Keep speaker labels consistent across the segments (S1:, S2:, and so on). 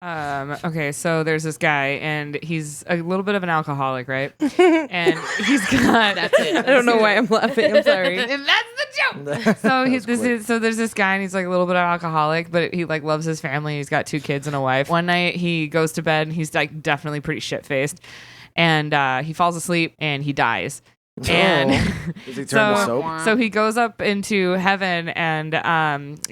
S1: Okay, so there's this guy, and he's a little bit of an alcoholic, right? And he's got.
S2: That's it.
S3: I don't know why I'm laughing. I'm sorry.
S1: And that's the joke. So there's this guy, and he's like a little bit of alcoholic, but he like loves his family. He's got 2 kids and a wife. One night he goes to bed, and he's like definitely pretty shit faced, and he falls asleep and he dies. And
S4: Does he turn to soap?
S1: so he goes up into heaven, and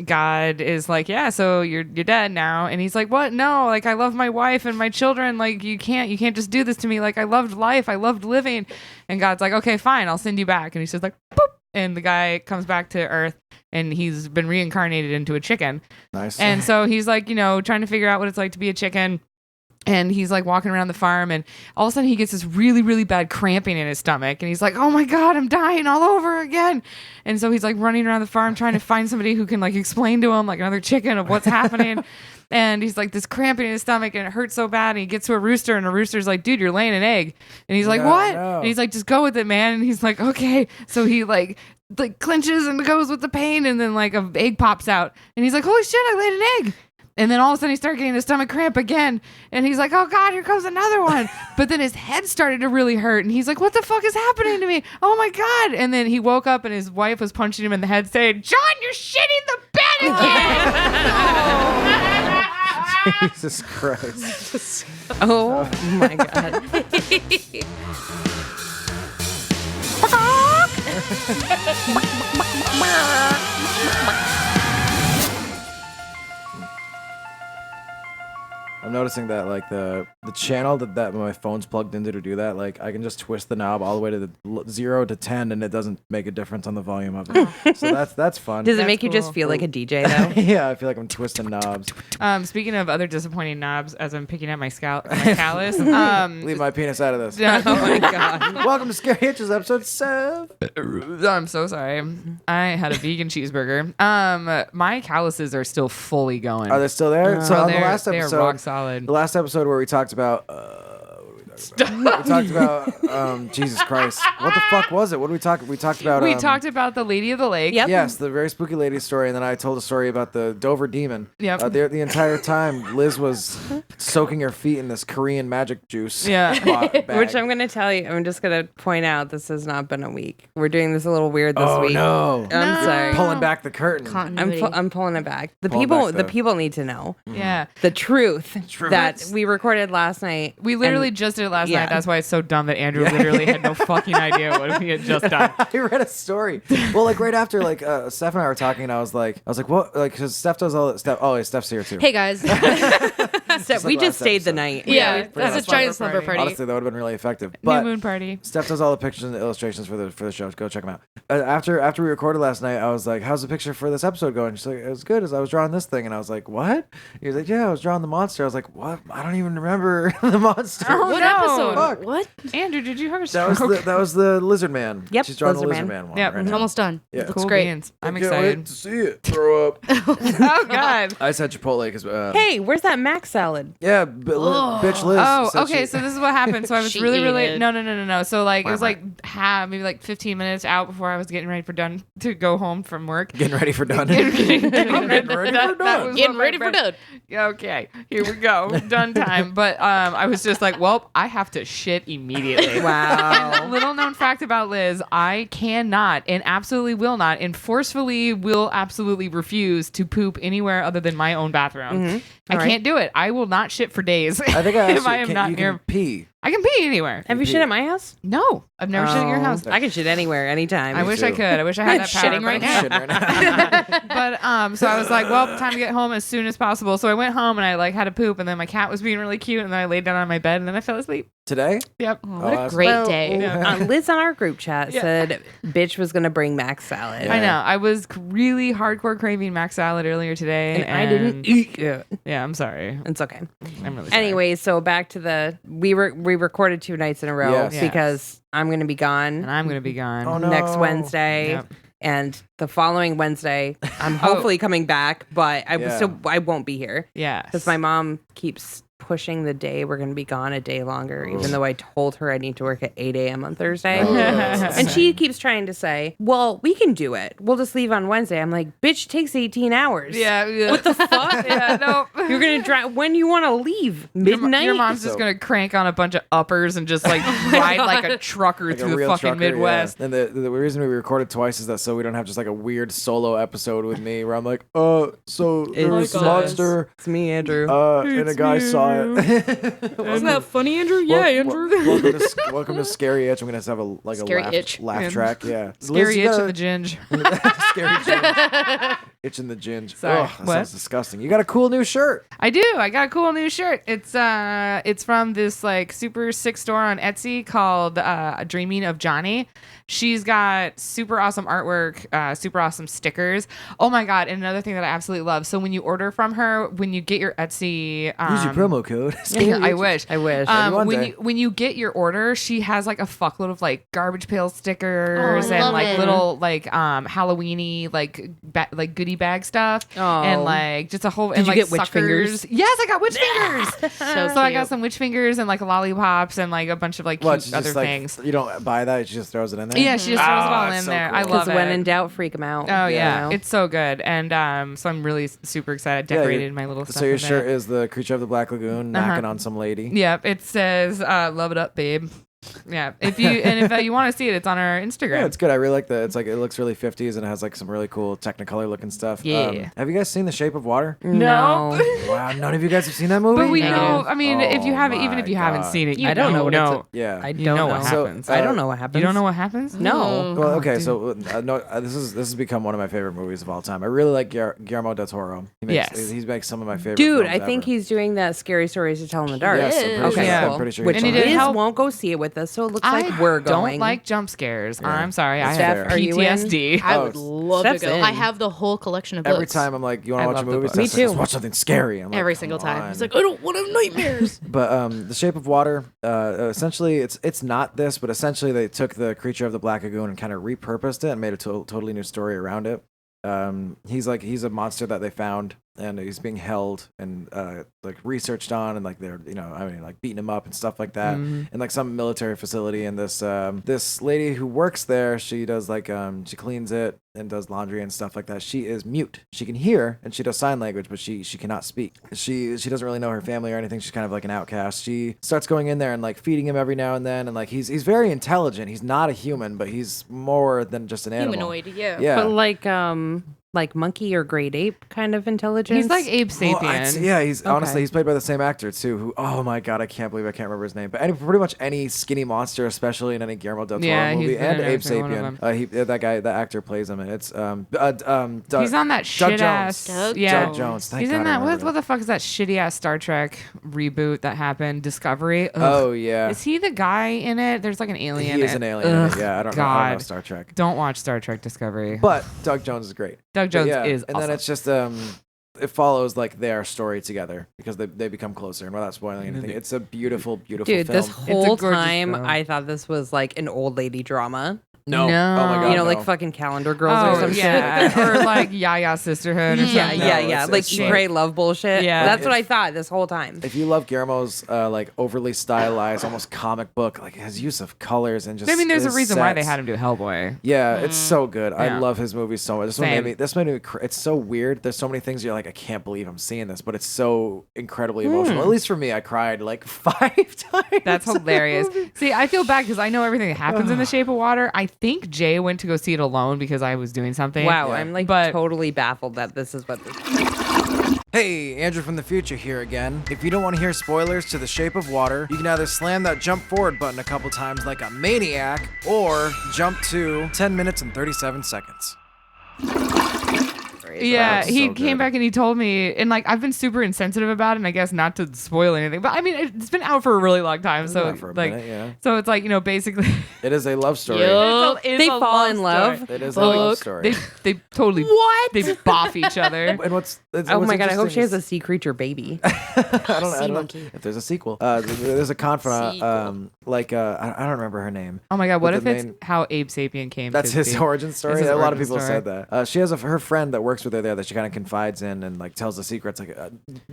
S1: God is like, yeah, so you're dead now. And he's like, what? No, like I love my wife and my children. Like you can't just do this to me. Like I loved life, I loved living. And God's like, okay, fine, I'll send you back. And he says like, boop, and the guy comes back to Earth, and he's been reincarnated into a chicken.
S4: Nice.
S1: And so he's like, trying to figure out what it's like to be a chicken. And he's like walking around the farm, and all of a sudden he gets this really, really bad cramping in his stomach. And he's like, oh my God, I'm dying all over again. And so he's like running around the farm trying to find somebody who can like explain to him, like another chicken, of what's happening. And he's like this cramping in his stomach, and it hurts so bad. And he gets to a rooster, and a rooster's like, dude, you're laying an egg. And he's like, what?
S4: No.
S1: And he's like, just go with it, man. And he's like, okay. So he like clinches and goes with the pain, and then like an egg pops out. And he's like, holy shit, I laid an egg. And then all of a sudden he started getting a stomach cramp again. And he's like, oh God, here comes another one. But then his head started to really hurt. And he's like, what the fuck is happening to me? Oh my God. And then he woke up, and his wife was punching him in the head saying, John, you're shitting the bed again.
S4: Jesus Christ.
S3: Oh my God.
S4: I'm noticing that like the channel that my phone's plugged into to do that, like I can just twist the knob all the way to the 0 to 10, and it doesn't make a difference on the volume of it. So that's fun.
S3: Does it
S1: That's
S3: make you just
S1: cool.
S3: feel like a DJ though?
S4: Yeah, I feel like I'm twisting knobs.
S1: Speaking of other disappointing knobs, as I'm picking at my callus.
S4: Leave my penis out of this.
S1: Oh my God.
S4: Welcome to Scary Hitches, episode 7.
S1: I'm so sorry. I had a vegan cheeseburger. My calluses are still fully going.
S4: Are they still there? So on the last
S1: they're
S4: episode,
S1: rock solid.
S4: the last episode where we talked about, we talked about, Jesus Christ, what the fuck was it? What did we talk? We talked about.
S1: We talked about the Lady of the Lake.
S3: Yep.
S4: Yes, the very spooky lady story, and then I told a story about the Dover demon.
S1: Yep.
S4: The entire time, Liz was soaking her feet in this Korean magic juice.
S1: Yeah.
S4: bag.
S3: Which I'm going to tell you, I'm just going to point out this has not been a week. We're doing this a little weird this week.
S4: No.
S3: I'm sorry.
S4: Pulling back the curtain.
S3: I'm pulling it back. The
S4: Pulling
S3: people
S4: back
S3: the
S4: the-
S3: people need to know
S1: Yeah.
S3: the truth that
S1: That's-
S3: we recorded last night.
S1: We literally
S3: and-
S1: just did it last
S3: yeah.
S1: night. That's why it's so dumb that Andrew literally had no fucking idea what we had just done.
S4: I read a story. Well, like right after, like Steph and I were talking, and I was like, what? Like, because Steph does all that stuff. Oh, yeah, Steph's here too.
S2: Hey guys.
S3: Steph, we
S4: like
S3: just
S4: last
S3: stayed the
S4: episode.
S3: night.
S2: Yeah,
S4: pretty
S2: that's a
S4: much.
S2: giant slumber party.
S4: Honestly, that would have been really effective.
S1: New
S4: But
S1: moon party.
S4: Steph does all the pictures and the illustrations for the show. Go check them out. After we recorded last night, I was like, "How's the picture for this episode going?" She's like, "It was good." As I was drawing this thing, and I was like, "What?" He was like, "Yeah, I was drawing the monster." I was like, "What? I don't even remember the monster."
S1: Oh,
S2: What
S1: no.
S2: episode?
S4: Fuck.
S2: What?
S1: Andrew, did you have a
S4: That
S1: stroke?
S4: was the lizard man.
S3: Yep,
S4: She's drawing the
S3: Lizard
S4: lizard
S3: Man.
S4: man one
S1: Yep.
S4: right
S2: It's
S4: now.
S2: almost done.
S4: Yeah.
S2: Looks
S1: Cool
S2: great.
S1: beans. I'm
S4: Can't wait
S1: excited.
S4: to see it. Throw up.
S1: Oh God.
S4: I said Chipotle because
S3: Hey, where's that Mac salad?
S4: yeah, bitch Liz.
S1: Oh,
S4: said
S1: okay.
S4: she-
S1: So this is what happened. So I was
S2: She
S1: really,
S2: ate
S1: really
S2: it.
S1: no. So like it was like maybe like 15 minutes out before I was getting ready to go home from work.
S4: getting ready for done.
S1: Getting
S4: ready for done.
S2: Getting ready for done.
S1: Yeah, okay, here we go. Done time. But I was just like, well, I have to shit immediately.
S3: Wow.
S1: Little known fact about Liz, I cannot and absolutely will not and forcefully will absolutely refuse to poop anywhere other than my own bathroom. I
S3: All right.
S1: can't do it. I will not shit for days.
S4: I think I
S1: if
S4: asked
S1: I
S4: you,
S1: am
S4: can,
S1: not
S4: you
S1: near.
S4: can pee.
S1: I can pee anywhere.
S3: Have you shit at my house?
S1: No, I've never shit at your house.
S3: I can shit anywhere, anytime.
S1: I wish I
S4: too.
S1: could. I wish I had that power.
S2: Shitting right
S1: but-
S2: now.
S4: Shit right now.
S1: But so I was like, well, time to get home as soon as possible. So I went home and I like had a poop, and then my cat was being really cute, and then I laid down on my bed, and then I fell asleep.
S4: Today?
S1: Yep.
S2: What a
S4: that's-
S2: great
S3: Well,
S2: day.
S3: Liz on our group chat
S1: Yeah.
S3: said bitch was going to bring Mac salad.
S4: Yeah.
S1: I know. I was really hardcore craving mac salad earlier today,
S3: And I didn't eat it.
S1: Yeah, I'm sorry.
S3: It's okay.
S1: I'm really sorry.
S3: Anyway, so back to we recorded 2 nights in a row
S4: Yes.
S3: because I'm going to be gone
S1: and I'm gonna be gone.
S4: Oh, no.
S3: next Wednesday.
S1: Yep.
S3: And the following Wednesday, I'm hopefully coming back, but I
S4: Yeah.
S3: I won't be here
S1: Yeah.
S3: because my mom keeps pushing the day. We're going to be gone a day longer, even though I told her I need to work at 8 a.m. on Thursday. And she keeps trying to say, well, we can do it. We'll just leave on Wednesday. I'm like, bitch, it takes 18 hours.
S1: Yeah.
S3: What the fuck?
S1: Yeah, no.
S3: You're going to drive when you want to leave. Midnight?
S1: Your mom's just going to crank on a bunch of uppers and just like ride like a trucker
S4: Like
S1: through
S4: a
S1: the
S4: real
S1: fucking
S4: trucker,
S1: Midwest.
S4: Yeah. And the reason we recorded twice is that so we don't have just like a weird solo episode with me where I'm like, so there was a
S3: us.
S4: monster.
S3: It's me, Andrew.
S4: And a guy saw it.
S2: Isn't that funny, Andrew? Yeah, Andrew.
S4: Welcome to Scary Itch. I'm gonna have a
S2: Scary Itch.
S4: laugh track. Yeah,
S1: Scary
S4: Liz,
S1: itch in the ginge.
S4: Scary ginge. Itch in the ginge.
S1: Sorry,
S4: That
S1: what?
S4: sounds disgusting. You got a cool new shirt.
S1: I do. I got a cool new shirt. It's from this like super sick store on Etsy called Dreaming of Johnny. She's got super awesome artwork, super awesome stickers. Oh my god! And another thing that I absolutely love. So when you order from her, when you get your Etsy,
S4: Use your promo code.
S1: I wish.
S3: I wish.
S4: one day.
S1: When you get your order, she has like a fuckload of like garbage pail stickers
S2: Oh, I
S1: and
S2: love
S1: like
S2: it.
S1: little like Halloweeny like goodie bag stuff and like just a whole.
S3: Did
S1: and,
S3: you
S1: like,
S3: get witch fingers?
S1: Yes, I got witch fingers.
S2: So
S1: So I got
S2: cute.
S1: some witch fingers and like lollipops and like a bunch of like
S4: What?
S1: cute
S4: She
S1: other
S4: just like
S1: things.
S4: you don't buy that. She just throws it in there.
S1: Yeah, she just throws it all
S4: that's
S1: in
S4: so
S1: there.
S4: cool.
S1: I love
S3: Because
S1: it.
S3: when in doubt, freak them out.
S1: Oh
S3: You
S1: yeah,
S3: know?
S1: it's so good, and so I'm really super excited. I decorated my little stuff.
S4: So your
S1: with
S4: shirt
S1: it.
S4: is the creature of the Black Lagoon knocking on some lady.
S1: Yep, it says "Love it up, babe." Yeah, if you want to see it, it's on our Instagram.
S4: Yeah, it's good. I really like the. It's like it looks really 50s and it has like some really cool Technicolor looking stuff.
S1: Yeah.
S4: Have you guys seen The Shape of Water?
S1: No.
S4: Wow, none of you guys have seen that movie.
S1: But we
S3: No.
S1: know. I mean, if you
S4: Oh
S1: haven't, even
S4: my
S1: if you haven't
S4: God.
S1: seen it, you
S3: I don't know what it's
S4: Yeah.
S3: I
S1: You
S3: don't
S1: know
S3: know.
S1: what
S4: So,
S1: happens.
S3: I don't know what happens.
S1: You don't know what happens?
S3: No.
S4: Well, okay,
S1: dude.
S4: so this has become one of my favorite movies of all time. I really like Guillermo del Toro.
S1: Yes.
S4: He makes some of my favorite.
S3: Dude,
S4: films
S3: I think
S4: ever.
S3: he's doing that scary stories to tell in the dark.
S4: Yes, I'm pretty
S2: Okay,
S4: sure.
S1: yeah.
S4: I'm pretty sure.
S3: Which
S4: he's
S1: And he
S4: on
S1: did
S4: it.
S3: Liz
S1: help-
S3: won't go see it with us, so it looks
S1: I
S3: like we're going.
S1: don't like jump scares.
S4: Yeah.
S1: I'm sorry. I
S4: That's
S1: have
S4: fair.
S3: Are you in?
S1: PTSD.
S2: I
S4: Oh,
S2: would love
S3: Steph's
S2: to go.
S3: in.
S2: I have the whole collection of
S4: Every
S2: books.
S4: time I'm like, you want
S1: I
S4: to watch a
S1: love the
S4: movie?
S1: books.
S3: Me
S4: Steph's like,
S3: too.
S4: Let's watch something scary. I'm like,
S2: Every
S4: come
S2: single time.
S4: on.
S2: He's like, I don't want to have nightmares.
S4: But The Shape of Water, essentially, it's not this, but essentially they took the creature of the Black Lagoon and kind of repurposed it and made a totally new story around it. He's a monster that they found, and he's being held and like researched on, and like they're like beating him up and stuff like that in like some military facility. And this lady who works there, she does like she cleans it and does laundry and stuff like that. She is mute. She can hear and she does sign language, but she cannot speak. She doesn't really know her family or anything. She's kind of like an outcast. She starts going in there and like feeding him every now and then, and like he's very intelligent. He's not a human, but he's more than just an animal.
S2: Humanoid, yeah.
S4: Yeah.
S3: But like monkey or great ape kind of intelligence.
S1: He's like Abe
S4: Well,
S1: Sapien.
S4: he's honestly he's played by the same actor too. Who, oh my god, I can't believe I can't remember his name. But pretty much any skinny monster, especially in any Guillermo del Toro
S1: Yeah, he's
S4: movie,
S1: been
S4: and
S1: in
S4: Abe
S1: every one of
S4: Sapien. That actor plays him, and it's
S1: He's on that shit ass.
S2: Doug
S1: Yeah.
S4: Doug Jones. Thank
S1: He's
S4: God
S1: in
S4: I
S1: that.
S4: remembered
S1: What the fuck is that shitty ass Star Trek reboot that happened? Discovery. Ugh.
S4: Oh yeah,
S1: Is he the guy in it? There's like an alien.
S4: he is
S1: in
S4: an
S1: it.
S4: alien. in it.
S1: Ugh,
S4: Yeah, I don't know
S1: God.
S4: Star Trek,
S1: Don't watch Star Trek Discovery.
S4: but Doug Jones is great.
S1: Doug Jones
S4: Yeah,
S1: is
S4: and
S1: awesome.
S4: then it's just it follows like their story together because they become closer, and without spoiling anything, it's a beautiful
S3: Dude,
S4: film.
S3: this whole
S1: gorgeous
S3: time
S1: film.
S3: I thought this was like an old lady drama.
S4: No.
S1: No.
S4: Oh my god.
S3: You know,
S4: no.
S3: like fucking Calendar Girls or
S1: Oh
S3: some
S1: yeah,
S3: shit.
S1: or like Yaya Sisterhood. Or
S3: Yeah,
S1: something.
S3: yeah,
S4: No,
S3: yeah.
S4: it's
S3: Like
S4: like-
S3: Pray Love bullshit.
S1: Yeah.
S3: That's what I thought this whole time.
S4: If you love Guillermo's like overly stylized, almost comic book, like his use of colors and just
S1: I mean, there's a
S4: his
S1: reason why they
S4: sets.
S1: had him do Hellboy.
S4: Yeah, it's so good. I
S1: Yeah.
S4: love his movies so much.
S1: Same.
S4: This made me. It's so weird. There's so many things you're like, I can't believe I'm seeing this, but it's so incredibly emotional. At least for me, I cried like 5 times.
S1: That's hilarious. See, I feel bad because I know everything that happens in The Shape of Water. I think Jay went to go see it alone because I was doing something.
S3: Wow,
S4: Yeah.
S3: I'm like
S1: But-
S3: totally baffled that this is what this
S4: Hey, Andrew from the future here again. If you don't want to hear spoilers to The Shape of Water, you can either slam that jump forward button a couple times like a maniac, or jump to 10 minutes and 37 seconds.
S1: Yeah,
S4: That's
S1: he
S4: so
S1: came
S4: good.
S1: back and he told me, and like I've been super insensitive about it, and I guess not to spoil anything, but I mean it's been out for a really long time,
S4: It's
S1: so
S4: been out for a
S1: like,
S4: minute, yeah.
S1: so it's like basically,
S4: It is a love story.
S2: Yup.
S1: it's
S3: They
S1: a
S3: fall in love?
S1: story.
S4: It is a love
S2: Fuck.
S4: story.
S1: They totally
S3: What?
S1: they boff each other.
S4: And what's
S3: Oh my god, I hope she has a
S4: a.
S3: sea creature baby.
S4: I don't
S2: Sea
S4: know
S2: monkey.
S4: if there's a sequel. There's a confidant.
S2: Sequel.
S4: I don't remember her name.
S1: Oh my god, what
S4: But
S1: if
S4: the
S1: it's
S4: main-
S1: how Abe Sapien came?
S4: That's
S1: to
S4: his
S1: be?
S4: origin story.
S1: It's his
S4: A lot of
S1: origin
S4: people
S1: story.
S4: said that. She has her friend that works works with her there that she kind of confides in and like tells the secrets. Like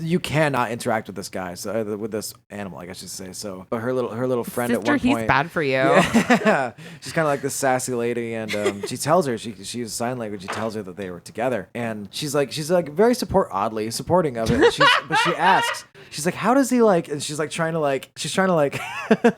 S4: you cannot interact with this guy, so with this animal, I guess you should say. So, but her little friend
S1: Sister,
S4: at one point,
S1: he's bad for you.
S4: Yeah, she's kind of like this sassy lady, and she tells her she uses sign language. She tells her that they were together, and she's like very oddly supporting of it. But she asks, she's like, how does he like? And she's like trying to like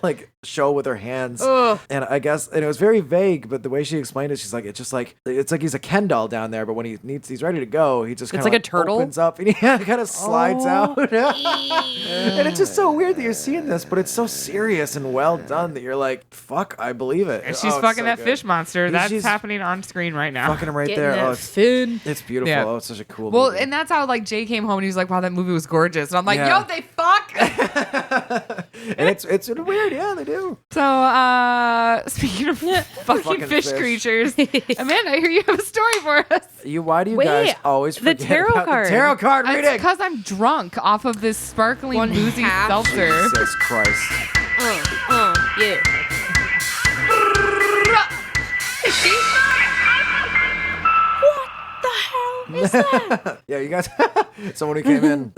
S4: like show with her hands. And I guess, and it was very vague, but the way she explained it, she's like, it's like he's a Ken doll down there, but when he's ready to go, he just kind of
S3: like a turtle?
S4: opens up and he kind of slides out. And it's just so weird that you're seeing this, but it's so serious and well done that you're like, fuck, I believe it.
S1: And she's
S4: it's
S1: fucking
S4: so
S1: that
S4: good.
S1: fish monster. That's
S4: She's
S1: happening on screen right now.
S4: Fucking him right
S2: Getting
S4: there.
S2: that
S4: Oh, it's beautiful.
S1: Yeah.
S4: Oh, it's such a cool
S1: Well,
S4: movie.
S1: and that's how like Jay came home and he was like, "Wow, that movie was gorgeous." And I'm like,
S4: Yeah.
S1: "Yo, they fuck."
S4: And it's sort of weird. Yeah, they do.
S1: So, speaking of fucking
S4: Fucking
S1: fish
S4: fish.
S1: creatures, Amanda, I hear you have a story for us.
S4: Why do you
S3: Wait,
S4: guys always
S3: the
S4: forget
S3: tarot
S4: about
S3: card.
S4: the tarot card
S1: It's
S4: reading?
S1: because I'm drunk off of this sparkling
S2: One
S1: boozy
S2: half.
S1: seltzer.
S4: Jesus Christ.
S2: Yeah.
S4: Yeah, you guys. Someone who came in,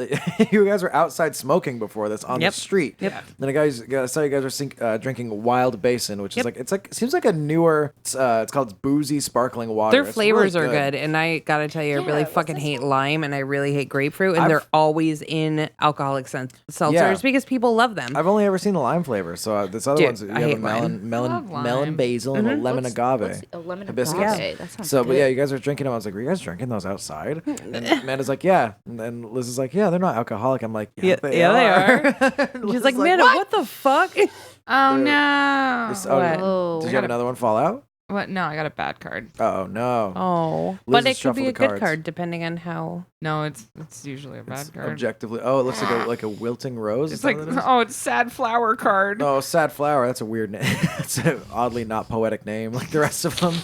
S4: you guys were outside smoking before this on the street.
S3: Yep.
S4: Then I saw you guys were drinking Wild Basin, which is seems like a newer. It's called boozy sparkling water.
S3: Their
S4: It's
S3: flavors
S4: really
S3: are good, and I gotta tell you, I really
S2: what's
S3: fucking
S2: this
S3: hate lime, and I really hate grapefruit, and
S4: I've-
S3: they're always in alcoholic seltzers
S4: Yeah.
S3: because people love them.
S4: I've only ever seen the lime flavor, so this other
S3: Dude,
S4: one's you
S3: I
S4: have a
S3: hate lime.
S4: melon
S1: lime.
S4: melon basil and a lemon agave.
S2: A lemon
S4: Hibiscus.
S2: agave. That sounds
S4: So,
S2: good.
S4: but yeah, you guys were drinking them. I was like, were you guys drinking those outside? And Amanda's like, yeah. And then Liz is like, yeah, they're not alcoholic. I'm like, yeah, they are.
S3: She's
S4: Liz
S3: like,
S4: is
S3: Amanda, what the fuck?
S1: Oh no!
S4: This-
S3: What?
S2: Oh.
S4: Did you have another one fall out?
S1: What? No, I got a bad card.
S4: Oh no.
S3: Oh,
S4: Liz
S3: but
S4: has
S3: it could
S4: shuffled
S3: be
S4: the
S3: a good
S4: cards.
S3: card depending on how.
S1: No, it's usually a bad
S4: It's
S1: card.
S4: objectively. Oh, it looks like a wilting rose.
S1: It's
S4: Is that
S1: like,
S4: what it is?
S1: oh, it's sad flower card.
S4: Oh, sad flower. That's a weird name. It's an oddly not poetic name like the rest of them.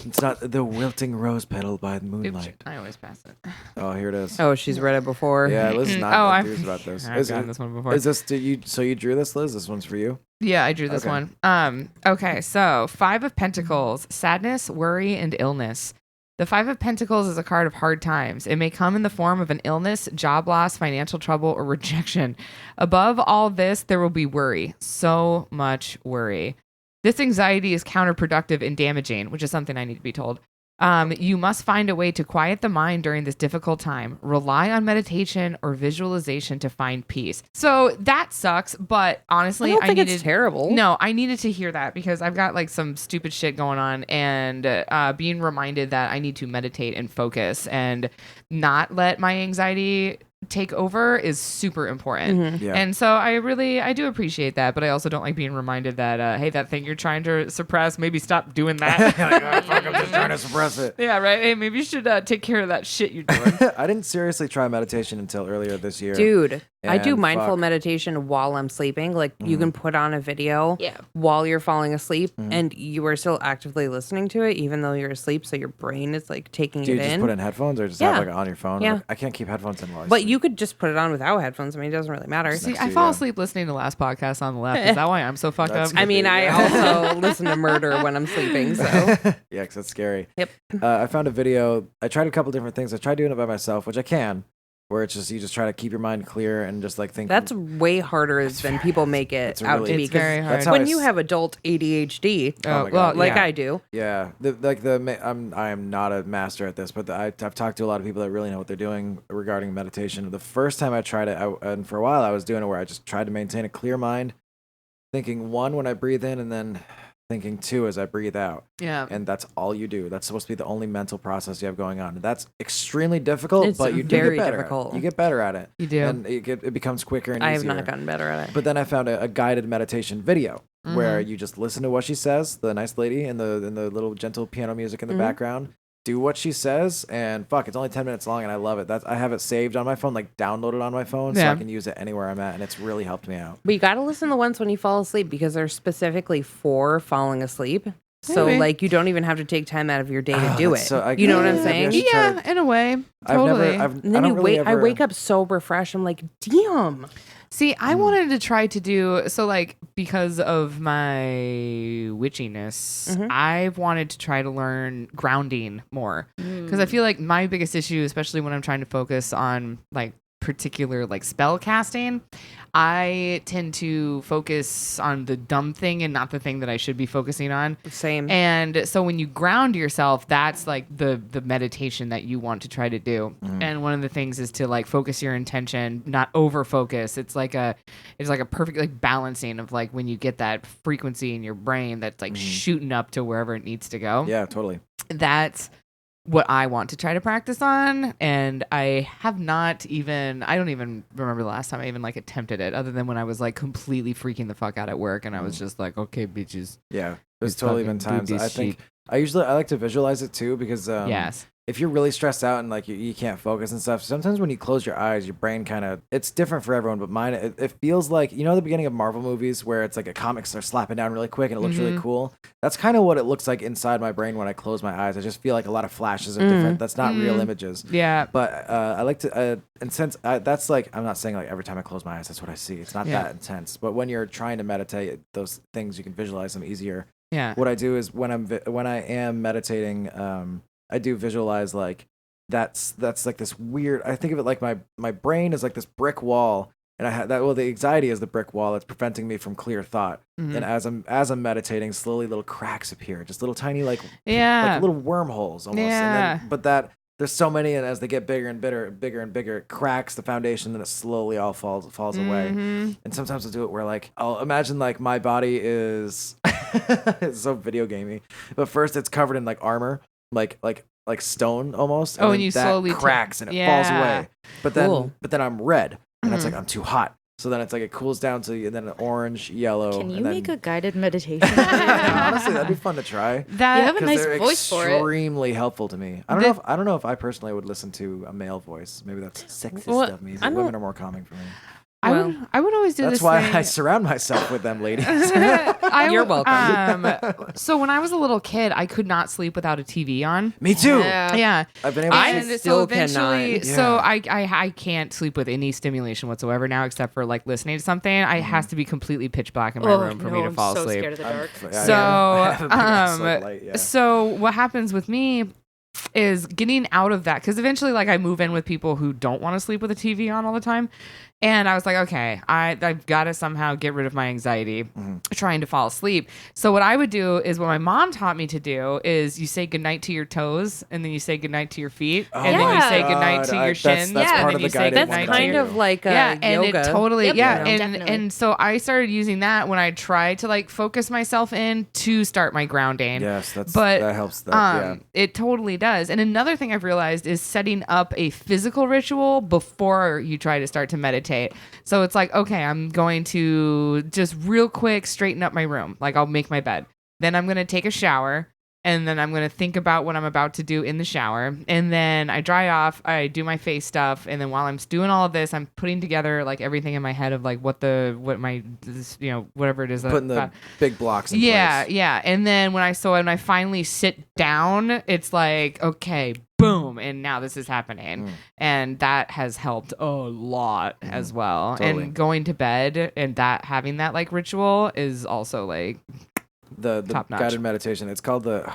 S4: It's not the wilting rose petal by the
S1: Oops,
S4: moonlight.
S1: I always pass it.
S4: Oh, here it is.
S3: Oh, she's read it before.
S4: Yeah, Liz is not
S1: Oh,
S4: enthused about this.
S1: I've gotten this one before.
S4: Is this? So you drew this, Liz? This one's for you.
S1: Yeah, I drew this
S4: Okay.
S1: one. Okay, so 5 of Pentacles, sadness, worry, and illness. The 5 of Pentacles is a card of hard times. It may come in the form of an illness, job loss, financial trouble, or rejection. Above all this, there will be worry. So much worry. This anxiety is counterproductive and damaging, which is something I need to be told. You must find a way to quiet the mind during this difficult time. Rely on meditation or visualization to find peace. So that sucks, but honestly,
S3: I don't think
S1: needed
S3: it's terrible.
S1: No, I needed to hear that because I've got like some stupid shit going on, and being reminded that I need to meditate and focus and not let my anxiety take over is super important.
S4: Yeah.
S1: And so I do appreciate that, but I also don't like being reminded that hey, that thing you're trying to suppress, maybe stop doing that.
S4: Like, oh, fuck, I'm just trying to suppress it.
S1: Yeah, right. Hey, maybe you should take care of that shit you're doing.
S4: I didn't seriously try meditation until earlier this year.
S3: Dude, I do
S4: And
S3: mindful
S4: fuck.
S3: meditation while I'm sleeping. Like you can put on a video
S2: Yeah.
S3: while you're falling asleep and you are still actively listening to it even though you're asleep. So your brain is like taking
S4: Do you
S3: it
S4: just
S3: in.
S4: put in headphones or just
S3: Yeah.
S4: have like on your phone?
S3: Yeah.
S4: Like, I can't keep headphones in while I
S3: But
S4: sleep.
S3: you could just put it on without headphones. I mean, it doesn't really matter.
S1: See,
S4: Next
S1: I
S4: to
S1: fall
S4: you.
S1: asleep listening to the last podcast on the left. Is that why I'm so fucked
S4: That's
S1: up?
S3: I mean, I also listen to murder when I'm sleeping. So
S4: Yeah, 'cause that's scary.
S3: Yep.
S4: I found a video. I tried a couple different things. I tried doing it by myself, which I can, where it's just you just try to keep your mind clear and just like think.
S3: that's way harder than people make it
S4: it's
S3: out
S4: really-
S3: to be.
S1: It's very
S3: 'cause
S1: hard.
S4: That's how
S3: when
S4: I
S3: you
S4: s-
S3: have adult ADHD,
S4: Oh my
S1: well,
S4: God.
S3: like
S1: yeah.
S3: I do,
S4: Yeah, I am not a master at this, but I've talked to a lot of people that really know what they're doing regarding meditation. The first time I tried it, and for a while I was doing it where I just tried to maintain a clear mind, thinking 1 when I breathe in, and then thinking 2 as I breathe out.
S1: Yeah.
S4: And that's all you do. That's supposed to be the only mental process you have going on. That's extremely difficult,
S3: It's
S4: but you do
S3: very
S4: get better.
S3: difficult.
S4: You get better at it.
S1: You do.
S4: And it becomes quicker and
S3: I have
S4: easier.
S3: not gotten better at it.
S4: But then I found a guided meditation video where
S3: Mm-hmm.
S4: you just listen to what she says, the nice lady, and the little gentle piano music in the
S3: Mhm.
S4: background. Do what she says, and fuck, it's only 10 minutes long, and I love it. I have it saved on my phone, like downloaded on my phone, so
S1: Yeah.
S4: I can use it anywhere I'm at, and it's really helped me out.
S3: But you got to listen to the ones when you fall asleep because they're specifically for falling asleep. So
S1: Maybe.
S3: like you don't even have to take time out of your day to do it.
S4: So
S3: You know what I'm saying?
S1: Yeah, in a way. Totally.
S3: And then I wake up so refreshed. I'm like, damn.
S1: See, I wanted to try to do so, like, because of my witchiness, I've wanted to try to learn grounding more because I feel like my biggest issue, especially when I'm trying to focus on like particular like spell casting, I tend to focus on the dumb thing and not the thing that I should be focusing on.
S3: Same.
S1: And so when you ground yourself, that's like the meditation that you want to try to do. And one of the things is to like focus your intention, not over focus. It's like a perfect like balancing of like when you get that frequency in your brain that's like shooting up to wherever it needs to go.
S4: Yeah, totally.
S1: That's what I want to try to practice on, and I have not even, I don't even remember the last time I even like attempted it, other than when I was like completely freaking the fuck out at work and I was just like, okay, bitches.
S4: Yeah, there's
S1: Just
S4: totally been
S1: fucking do
S4: times.
S1: this
S4: I think
S1: shit.
S4: I like to visualize it too because
S1: Yes.
S4: if you're really stressed out and like you can't focus and stuff, sometimes when you close your eyes, your brain kind of, it's different for everyone, but mine, it feels like, you know, the beginning of Marvel movies where it's like a comics are slapping down really quick and it looks really cool. That's kind of what it looks like inside my brain when I close my eyes. I just feel like a lot of flashes of different, that's not real images.
S1: Yeah.
S4: But I like to, and since that's like, I'm not saying like every time I close my eyes, that's what I see. It's not that intense. But when you're trying to meditate, those things, you can visualize them easier.
S1: Yeah.
S4: What I do is when I am meditating, I do visualize like, that's like this weird, I think of it like my brain is like this brick wall, and I have that, well, the anxiety is the brick wall that's preventing me from clear thought. And as I'm meditating, slowly little cracks appear, just little tiny like little wormholes almost.
S1: Yeah.
S4: And then, but that there's so many, and as they get bigger and bigger, it cracks the foundation, and it slowly all falls away. And sometimes I'll do it where like I'll imagine like my body is it's so video gamey, but first it's covered in like armor, like stone almost.
S1: Oh,
S4: then
S1: and you
S4: that
S1: slowly
S4: cracks and it falls away. But
S3: Cool.
S4: then I'm red, and it's like I'm too hot. So then it's like it cools down to, and then an orange, yellow.
S2: Can you
S4: and then,
S2: make a guided meditation?
S4: honestly, that'd be fun to try.
S1: That
S2: You have a
S4: 'Cause
S2: nice
S4: they're
S2: voice for it.
S4: extremely helpful to me. I don't know if I personally would listen to a male voice. Maybe that's sexist
S3: Well,
S4: of me.
S3: I
S4: Women
S3: don't-
S4: are more calming for me.
S1: I would always do
S4: That's
S1: this
S4: why
S1: thing.
S4: I surround myself with them, ladies.
S3: You're welcome.
S1: So when I was a little kid, I could not sleep without a TV on.
S4: Me too.
S1: Yeah.
S4: I've been able to.
S1: And
S3: still
S1: so eventually,
S3: cannot.
S1: so
S4: Yeah.
S1: I can't sleep with any stimulation whatsoever now, except for like listening to something. It has to be completely pitch black in my room for me to
S2: I'm
S1: fall
S2: so
S1: asleep.
S2: scared of the dark.
S1: So,
S4: I have a big slope light, yeah.
S1: so what happens with me is getting out of that, because eventually like I move in with people who don't want to sleep with a TV on all the time, and I was like, okay, I've got to somehow get rid of my anxiety trying to fall asleep. So what I would do is what my mom taught me to do is you say goodnight to your toes, and then you say goodnight to your feet, and then you
S2: yeah.
S1: say goodnight to
S4: God,
S1: your
S4: that's
S1: shins,
S4: part
S1: and
S4: of
S1: then
S4: the
S1: you say
S4: guided
S1: goodnight
S4: one
S3: That's
S1: to
S4: that I
S3: kind
S1: your
S4: do.
S3: of like
S1: yeah, and
S3: yoga.
S1: it totally,
S2: Yep,
S1: yeah,
S2: definitely.
S1: and so I started using that when I tried to like focus myself in to start my grounding.
S4: Yes,
S1: but
S4: that helps. Yeah.
S1: it totally does. And another thing I've realized is setting up a physical ritual before you try to start to meditate. So it's like, okay, I'm going to just real quick straighten up my room. Like I'll make my bed. Then I'm going to take a shower. And then I'm going to think about what I'm about to do in the shower. And then I dry off, I do my face stuff. And then while I'm doing all of this, I'm putting together like everything in my head of like whatever it is.
S4: Putting the big blocks in
S1: Yeah,
S4: place.
S1: yeah. And then when I finally sit down, it's like, okay, boom, and now this is happening. And that has helped a lot as well.
S4: Totally.
S1: And going to bed and that having that like ritual is also like
S4: The
S1: top notch.
S4: guided meditation. It's called I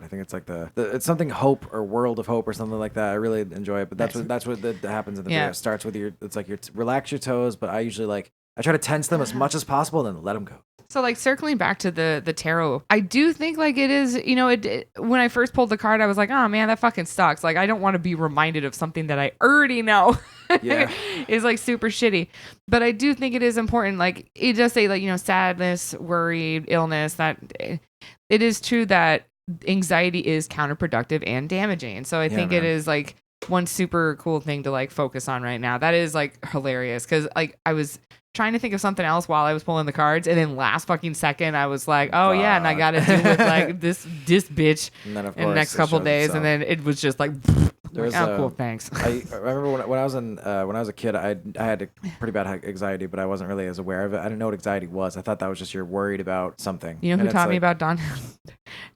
S4: think it's like it's something hope or world of hope or something like that. I really enjoy it, but that's what that happens in the video. It starts with it's like relax your toes, but I usually I try to tense them as much as possible and then let them go.
S1: So like circling back to the tarot, I do think like it is, when I first pulled the card, I was like, oh man, that fucking sucks. Like I don't want to be reminded of something that I already know
S4: Yeah.
S1: is like super shitty. But I do think it is important. Like it does say like, sadness, worry, illness, that it is true that anxiety is counterproductive and damaging. So I think it
S4: man.
S1: is like one super cool thing to like focus on right now. That is like hilarious. Cause like I was trying to think of something else while I was pulling the cards, and then last fucking second I was like, oh yeah, and I got to deal with like this bitch
S4: And then of
S1: in the
S4: course
S1: next
S4: it
S1: couple
S4: shows
S1: days,
S4: itself.
S1: and then it was just like,
S4: There's
S1: oh cool, thanks.
S4: I remember when I was a kid, I had pretty bad anxiety, but I wasn't really as aware of it. I didn't know what anxiety was. I thought that was just you're worried about something.
S1: You know
S4: And
S1: who
S4: it's
S1: taught me
S4: like-
S1: about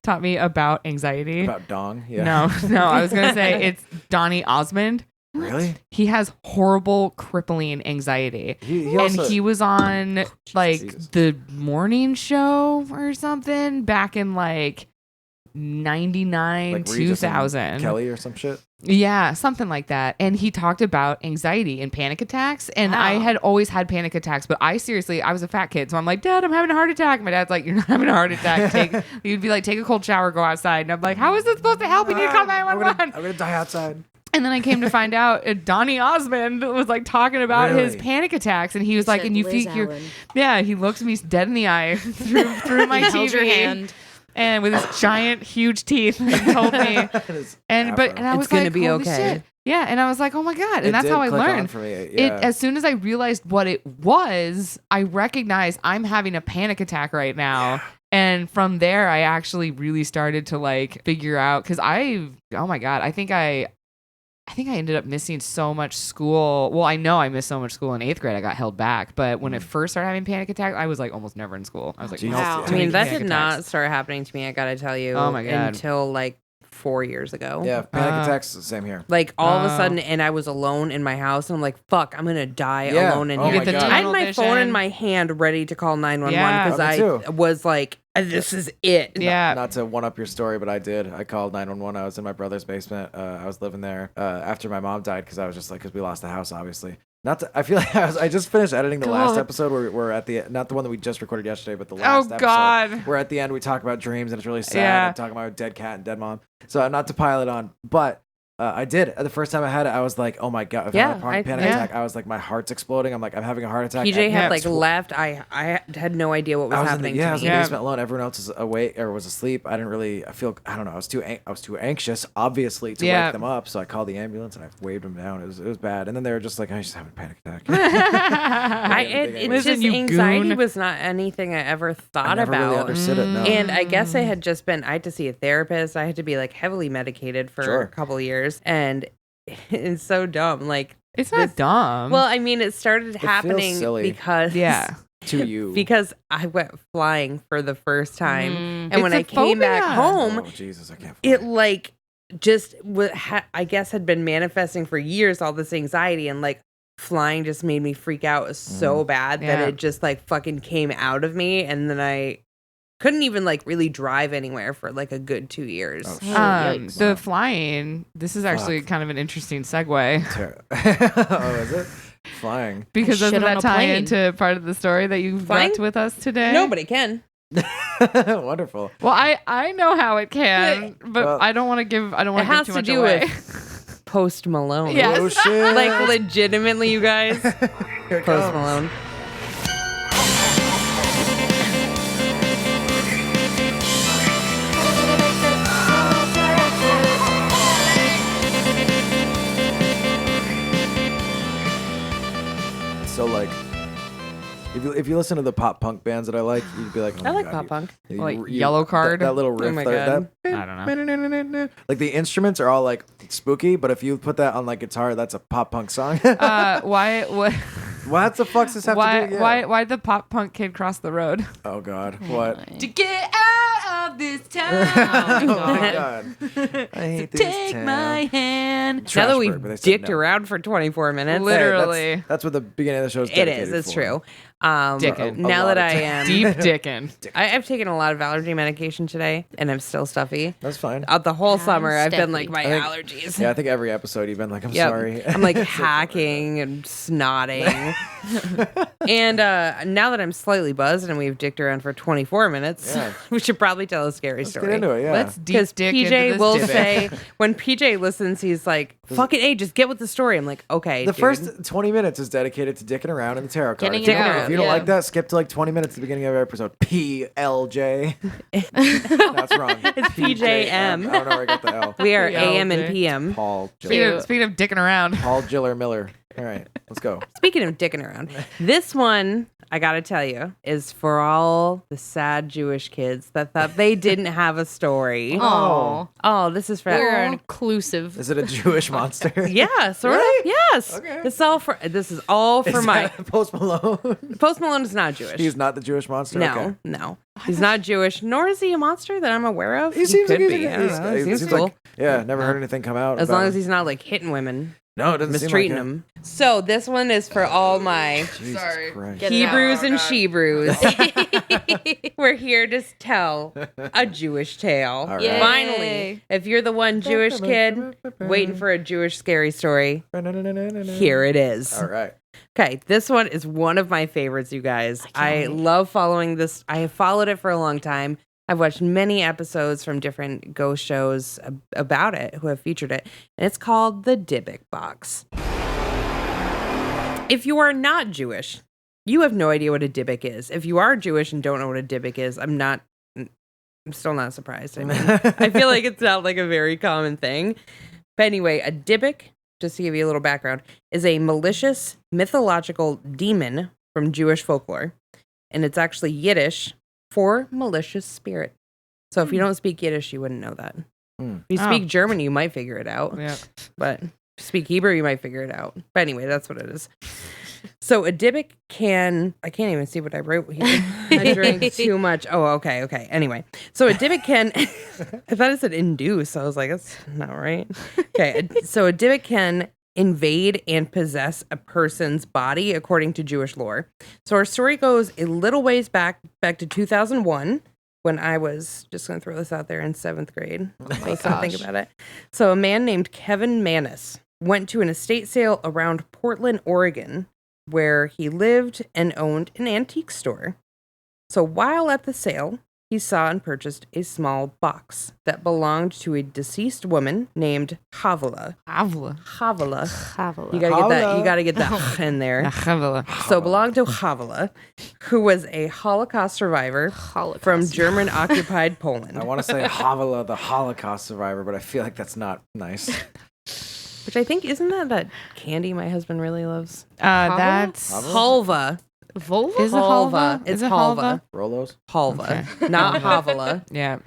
S1: taught me about anxiety.
S4: About dong. Yeah.
S1: No, I was gonna say it's Donny Osmond.
S4: Really?
S1: He has horrible, crippling anxiety.
S4: He also,
S1: And he was on like
S4: Jesus.
S1: the morning show or something back in like 99,
S4: like Regis and
S1: 2000.
S4: Kelly or some shit.
S1: Yeah, something like that. And he talked about anxiety and panic attacks. And I
S2: Wow.
S1: had always had panic attacks, but I was a fat kid. So I'm like, Dad, I'm having a heart attack. My dad's like, you're not having a heart attack. You'd be like, take a cold shower, go outside. And I'm like, how is this supposed to help? You need to call
S4: I'm
S1: 911.
S4: gonna die outside.
S1: And then I came to find out Donny Osmond was like talking about his
S4: Really?
S1: panic attacks. And he was like,
S2: Said
S1: and you
S2: Liz
S1: think you're,
S2: Allen.
S1: yeah, he looks me dead in the eye through my
S2: He
S1: TV.
S2: held your hand.
S1: And with his giant, huge teeth, he told me. And I was
S3: It's gonna
S1: like,
S3: be
S1: holy
S3: okay.
S1: shit. Yeah, and I was like, oh my god, and
S4: It
S1: that's
S4: did
S1: how I
S4: click on
S1: learned.
S4: for me.
S1: It
S4: Yeah.
S1: as soon as I realized what it was, I recognized I'm having a panic attack right now. And from there, I actually really started to like figure out because oh my god, I think I ended up missing so much school. Well, I know I missed so much school in 8th grade. I got held back. But when I first started having panic attacks, I was like almost never in school. I was like,
S4: Jesus.
S2: Wow.
S3: I mean, that
S1: panic
S3: did
S1: attacks.
S3: not start happening to me, I gotta tell you.
S1: Oh my God.
S3: Until like 4 years ago.
S4: Yeah, panic attacks. Same here.
S3: Like all of a
S1: Oh.
S3: sudden, and I was alone in my house, and I'm like, "Fuck, I'm gonna die
S4: Yeah.
S3: alone in
S4: Oh
S3: here."
S4: my
S1: get the
S4: God.
S3: I had
S1: tunnel
S3: my phone in
S1: vision.
S3: my hand, ready to call 911
S1: Yeah.
S3: because
S4: Oh, me
S3: I
S4: too.
S3: was like, "This is it."
S1: Yeah.
S4: Not to one up your story, but I did. I called 911. I was in my brother's basement. I was living there after my mom died because I was just like, because we lost the house, obviously. I feel like I just finished editing the last
S1: God.
S4: episode where we're at the, not the one that we just recorded yesterday, but the last episode.
S1: God.
S4: Where at the end we talk about dreams and it's really sad.
S1: Yeah.
S4: And talking about a dead cat and dead mom. So not to pile it on, but I did. The first time I had it, I was like, oh my God. If I
S3: Yeah,
S4: had a panic
S1: yeah.
S4: attack, I was like, my heart's exploding. I'm like, I'm having a heart attack.
S3: PJ
S1: Yeah.
S3: had like left. I had no idea what was
S4: I was
S3: happening
S4: I
S3: to
S4: was
S3: me.
S4: in the
S1: Yeah.
S4: basement alone. Everyone else was awake or was asleep. I didn't really. I don't know. I was too anxious, obviously, to
S1: Yeah.
S4: wake them up. So I called the ambulance and I waved them down. It was bad. And then they were just like, "I just having a panic attack."
S3: It's
S1: Listen,
S3: just
S1: you
S3: anxiety
S1: goon.
S3: was not anything I ever
S4: I
S3: thought
S4: never really
S3: about.
S4: understood it. No.
S3: And I guess I had just been, I had to see a therapist. I had to be like heavily medicated for
S4: Sure.
S3: a couple of years. And it's so dumb. Like,
S1: It's not dumb.
S3: well, I mean, it started
S4: feels
S3: happening
S4: silly.
S3: because,
S1: yeah.
S4: to you.
S3: because I went flying for the first time.
S1: Mm.
S3: And when I
S1: It's a
S3: came back
S1: phobia.
S3: home,
S4: Oh Jesus, I can't.
S3: it like just I guess had been manifesting for years, all this anxiety, and like flying just made me freak out so bad that
S1: Yeah.
S3: it just like fucking came out of me, and then I couldn't even like really drive anywhere for like a good 2 years.
S4: Oh, shit.
S2: Yikes.
S1: The flying, this is actually kind of an interesting segue
S4: Oh, is it flying?
S1: because
S2: Shit
S1: doesn't
S2: on
S1: that
S2: a
S1: tie
S2: plane.
S1: into part of the story that you've
S3: Flying?
S1: left with us today?
S3: Nobody can.
S4: Wonderful.
S1: Well, I know how it can, but
S4: Well,
S1: I don't want to give
S3: It
S1: give
S3: has
S1: too
S3: to
S1: much
S3: do
S1: away.
S3: with Post Malone.
S1: Yes.
S4: Oh shit!
S3: Like legitimately, you guys.
S4: Here it
S3: Post
S4: comes.
S3: Malone.
S4: So like, if you listen to the pop punk bands that I like, you'd be like, oh
S3: I
S4: my
S3: like
S4: God,
S3: pop punk.
S1: Like Yellow Card?
S4: That little riff
S3: my
S4: there.
S3: God.
S1: I don't
S4: know. Like the instruments are all like spooky, but if you put that on like guitar, that's a pop punk song.
S1: Why what
S4: What the fuck does this have to do? Yeah.
S1: why the pop punk kid cross the road?
S4: Oh God, what?
S1: To get out of this town.
S4: Oh my God, I hate this
S1: Take
S4: town.
S1: my hand.
S3: Now that we've
S4: Trashburg, but they said
S3: dicked
S4: no.
S3: around for 24 minutes.
S4: Hey,
S1: Literally.
S4: that's what the beginning of the show is.
S3: It
S4: dedicated
S3: is. It's
S4: for.
S3: true.
S1: Dickin'.
S3: Now
S4: lot
S3: that
S4: of
S3: I
S4: time.
S3: am,
S1: Deep dickin'.
S3: I've taken a lot of allergy medication today, and I'm still stuffy.
S4: That's fine.
S3: The whole summer, I've been
S2: stuffy.
S3: like, my
S4: I think-
S3: allergies.
S4: Yeah, I think every episode you've been like, I'm
S3: Yep.
S4: sorry.
S3: I'm like hacking and snotting. And now that I'm slightly buzzed and we've dicked around for 24 minutes,
S4: Yeah.
S3: we should probably tell a scary
S4: Let's
S3: story.
S4: get into it. Yeah.
S1: Let's deep
S3: Because
S1: dick into
S3: PJ
S1: this
S3: will
S1: Dybbuk.
S3: say, when PJ listens, he's like, fucking A, just get with the story. I'm like, okay,
S4: The
S3: dude.
S4: first 20 minutes is dedicated to dicking around in the tarot card.
S2: Getting
S4: If you
S2: it
S4: don't-
S2: out,
S4: If you don't
S2: yeah.
S4: like that, skip to like 20 minutes at the beginning of every episode. PLJ. That's wrong.
S3: It's PJM.
S4: I don't know where I got the L.
S3: We are
S1: Yeah,
S3: AM and
S1: okay.
S3: PM.
S4: Paul
S1: Speaking
S4: Giller.
S1: of, speaking of dicking around.
S4: Paul Giller Miller. All right, let's go.
S3: Speaking of dicking around, this one, I gotta tell you, is for all the sad Jewish kids that thought they didn't have a story.
S2: Oh,
S3: Oh, this is for
S2: we're inclusive.
S4: Is it a Jewish monster?
S3: Yeah, sort of. Yes.
S4: Okay.
S3: This is all for
S4: Is
S3: my
S4: that Post Malone?
S3: Post Malone is not Jewish.
S4: He's not the Jewish monster.
S3: no,
S4: Okay.
S3: no. He's not Jewish, nor is he a monster that I'm aware of.
S4: He seems
S3: could
S4: like
S3: be. I don't know. He seems cool.
S4: like, yeah. Never heard anything come out.
S3: As
S4: about
S3: long
S4: him.
S3: as he's not like hitting women,
S4: no, it doesn't
S3: mistreating
S4: seem like
S3: them. So this one is for all my
S4: Jesus
S1: Sorry.
S4: Christ.
S2: Get it out.
S3: Hebrews
S1: Oh,
S3: and
S1: God.
S3: Shebrews. We're here to tell a Jewish tale.
S4: All right.
S2: Yay.
S3: Finally, if you're the one Jewish kid waiting for a Jewish scary story, here it is.
S4: All right.
S3: Okay, this one is one of my favorites, you guys. I love following this. I have followed it for a long time. I've watched many episodes from different ghost shows about it who have featured it, and it's called the Dybbuk Box. If you are not Jewish, you have no idea what a Dybbuk is. If you are Jewish and don't know what a Dybbuk is, I'm still not surprised. I mean, I feel like it's not like a very common thing. But anyway, a Dybbuk, just to give you a little background, is a malicious mythological demon from Jewish folklore. And it's actually Yiddish for malicious spirit. So if you don't speak Yiddish, you wouldn't know that. If you speak German, you might figure it out.
S1: Yeah.
S3: But if you speak Hebrew, you might figure it out. But anyway, that's what it is. So a Dybbuk I can't even see what I wrote here. I drank too much. Oh, okay. Anyway, so a Dybbuk can, I thought it said induce. I was like, that's not right. Okay, so a Dybbuk can invade and possess a person's body according to Jewish lore. So our story goes a little ways back to 2001 when I was, just going to throw this out there, in 7th grade. Think about it. So a man named Kevin Mannis went to an estate sale around Portland, Oregon, where he lived and owned an antique store. So while at the sale, he saw and purchased a small box that belonged to a deceased woman named Havilah.
S1: Havla.
S3: Havilah. You gotta get that in there.
S1: Havla.
S3: So belonged to Havilah, who was a Holocaust survivor from German-occupied Poland.
S4: I want to say Havilah, the Holocaust survivor, but I feel like that's not nice.
S3: Which I think, isn't that candy my husband really loves?
S1: That's
S3: Halva.
S2: Volva?
S1: is it halva?
S3: It's
S1: Is it
S3: halva.
S4: Rolos?
S3: Halva. Not Havilah.
S1: Yeah.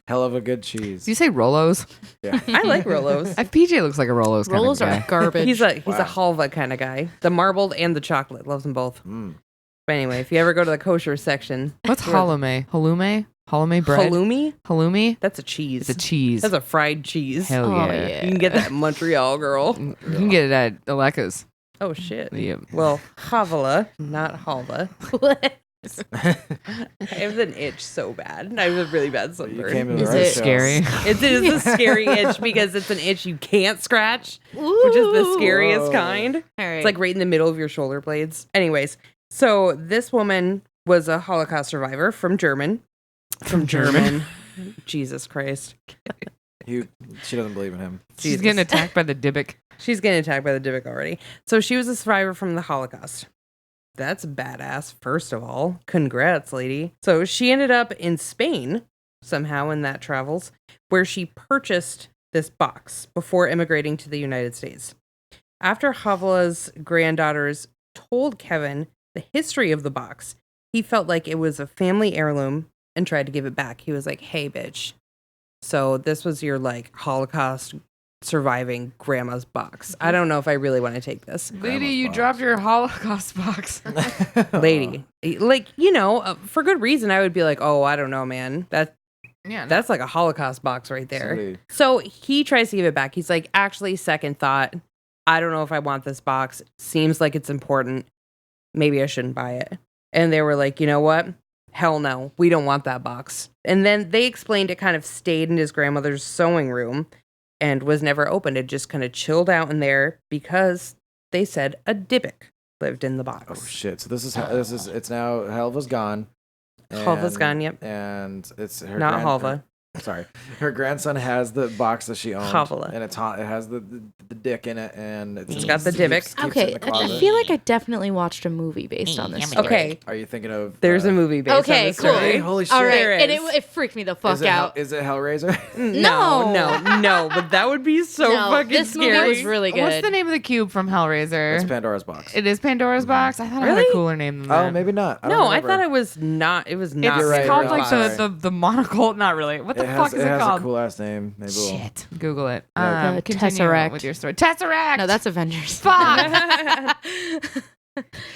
S4: Hell of a good cheese.
S1: Do you say Rolos?
S4: Yeah.
S3: I like Rolos.
S1: PJ looks like a Rolos kind
S2: Rolls
S1: of
S2: are
S1: guy.
S2: garbage.
S3: He's a
S4: Wow.
S3: halva kind of guy. The marbled and the chocolate. Loves them both.
S4: Mm.
S3: But anyway, if you ever go to the kosher section.
S1: What's halloumi? Halloumi? Halloumi bread?
S3: Halloumi?
S1: Halloumi?
S3: That's a cheese.
S1: It's a cheese.
S3: That's a fried cheese.
S1: Hell
S2: Oh,
S1: yeah.
S2: yeah.
S3: You can get that in Montreal, girl.
S1: You can get it at Aleka's.
S3: Oh, shit.
S1: Yeah.
S3: Well, Havilah, not halva. I have an itch so bad. I have a really bad
S4: You
S3: sunburn.
S4: came to the
S2: Is
S4: right
S2: it
S4: show.
S1: Scary.
S3: It is a scary itch because it's an itch you can't scratch, which is the scariest
S4: Whoa.
S3: kind.
S2: All right.
S3: It's like right in the middle of your shoulder blades. Anyways, so this woman was a Holocaust survivor from German. Jesus Christ.
S4: She doesn't believe in him.
S1: She's
S3: Jesus.
S1: getting attacked by the Dybbuk.
S3: She's getting attacked by the Dybbuk already. So she was a survivor from the Holocaust. That's badass, first of all. Congrats, lady. So she ended up in Spain, somehow in that travels, where she purchased this box before immigrating to the United States. After Havilah's granddaughters told Kevin the history of the box, he felt like it was a family heirloom and tried to give it back. He was like, hey, bitch. So this was your like Holocaust surviving grandma's box. I don't know if I really want to take this.
S1: Lady, you
S4: box.
S1: dropped your Holocaust box.
S3: Lady, like, for good reason, I would be like, oh, I don't know, man.
S1: Yeah.
S3: That's like a Holocaust box right there.
S4: Somebody-
S3: So he tries to give it back. He's like, actually, second thought, I don't know if I want this box. Seems like it's important. Maybe I shouldn't buy it. And they were like, you know what? Hell no, we don't want that box. And then they explained it kind of stayed in his grandmother's sewing room and was never opened. It just kind of chilled out in there because they said a Dybbuk lived in the box.
S4: Oh shit! So this is it's now Helva's gone.
S3: Halva's gone, yep.
S4: And it's her
S3: Not Halva.
S4: Sorry, her grandson has the box that she owns,
S3: Havala.
S4: and it has the dick in it, and
S3: It's got the Dybbuk.
S2: Okay, I feel like I definitely watched a movie based on this story.
S3: Okay,
S4: Are you thinking of?
S3: there's a movie based on
S2: Okay,
S3: this
S2: cool.
S3: story.
S4: Holy shit!
S2: All right,
S3: There
S2: and
S3: is.
S2: it freaked me the fuck
S4: Is it
S2: out.
S4: Is it Hellraiser?
S3: No, but that would be so
S2: No,
S3: fucking
S2: this
S3: scary.
S2: movie was really good.
S1: What's the name of the cube from Hellraiser?
S4: It's Pandora's box.
S1: It is Pandora's box. I thought it had
S3: Really?
S1: a cooler name than that.
S4: Oh, maybe not. I don't
S3: No, I
S4: remember.
S3: thought it was not. It was not.
S1: It's
S4: You're right,
S1: called
S4: you're
S1: like
S4: right.
S1: the monocle. Not really. What the fuck is
S4: it
S1: it
S4: has
S1: called?
S4: a cool ass name. Maybe we'll.
S1: Shit. Google it.
S2: The
S1: Continue
S2: Tesseract.
S1: with your story. Tesseract.
S2: No, that's Avengers.
S1: fuck.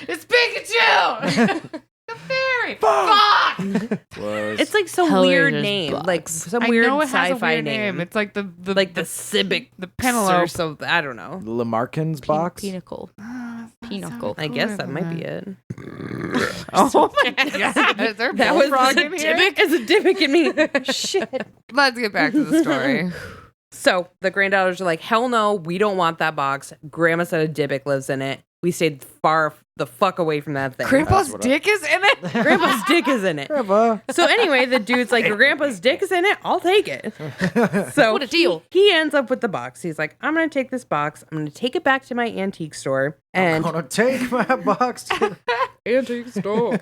S1: It's Pikachu. The fairy. Fuck.
S4: Was.
S3: It's like some
S2: Hellraiser's
S3: weird name,
S2: box.
S3: like some
S1: I
S3: weird
S1: know it has a
S3: sci-fi
S1: weird
S3: name.
S1: It's like the
S3: like the Civic,
S1: the
S3: or
S1: Penelope.
S3: so. I don't know.
S4: Lamarckin's box.
S2: Pinnacle.
S1: That
S2: Pinnacle.
S3: I guess that might be it.
S1: Oh my god. Is there
S3: That was
S1: bullfrog
S3: a
S1: in here?
S3: Dybbuk. Is a Dybbuk in me. Shit.
S1: Let's get back to the story.
S3: So the granddaughters are like, hell no, we don't want that box. Grandma said a Dybbuk lives in it. We stayed far the fuck away from that thing.
S1: Grandpa's
S4: what I-
S1: dick is in it?
S3: Grandpa's dick is in it.
S4: Grandpa.
S3: So anyway, the dude's like, your grandpa's dick is in it? I'll take it. So
S2: What a deal.
S3: He ends up with the box. He's like, I'm going to take this box. I'm going to take it back to my antique store.
S4: I'm
S3: And
S4: gonna take my box. To
S1: Antique store.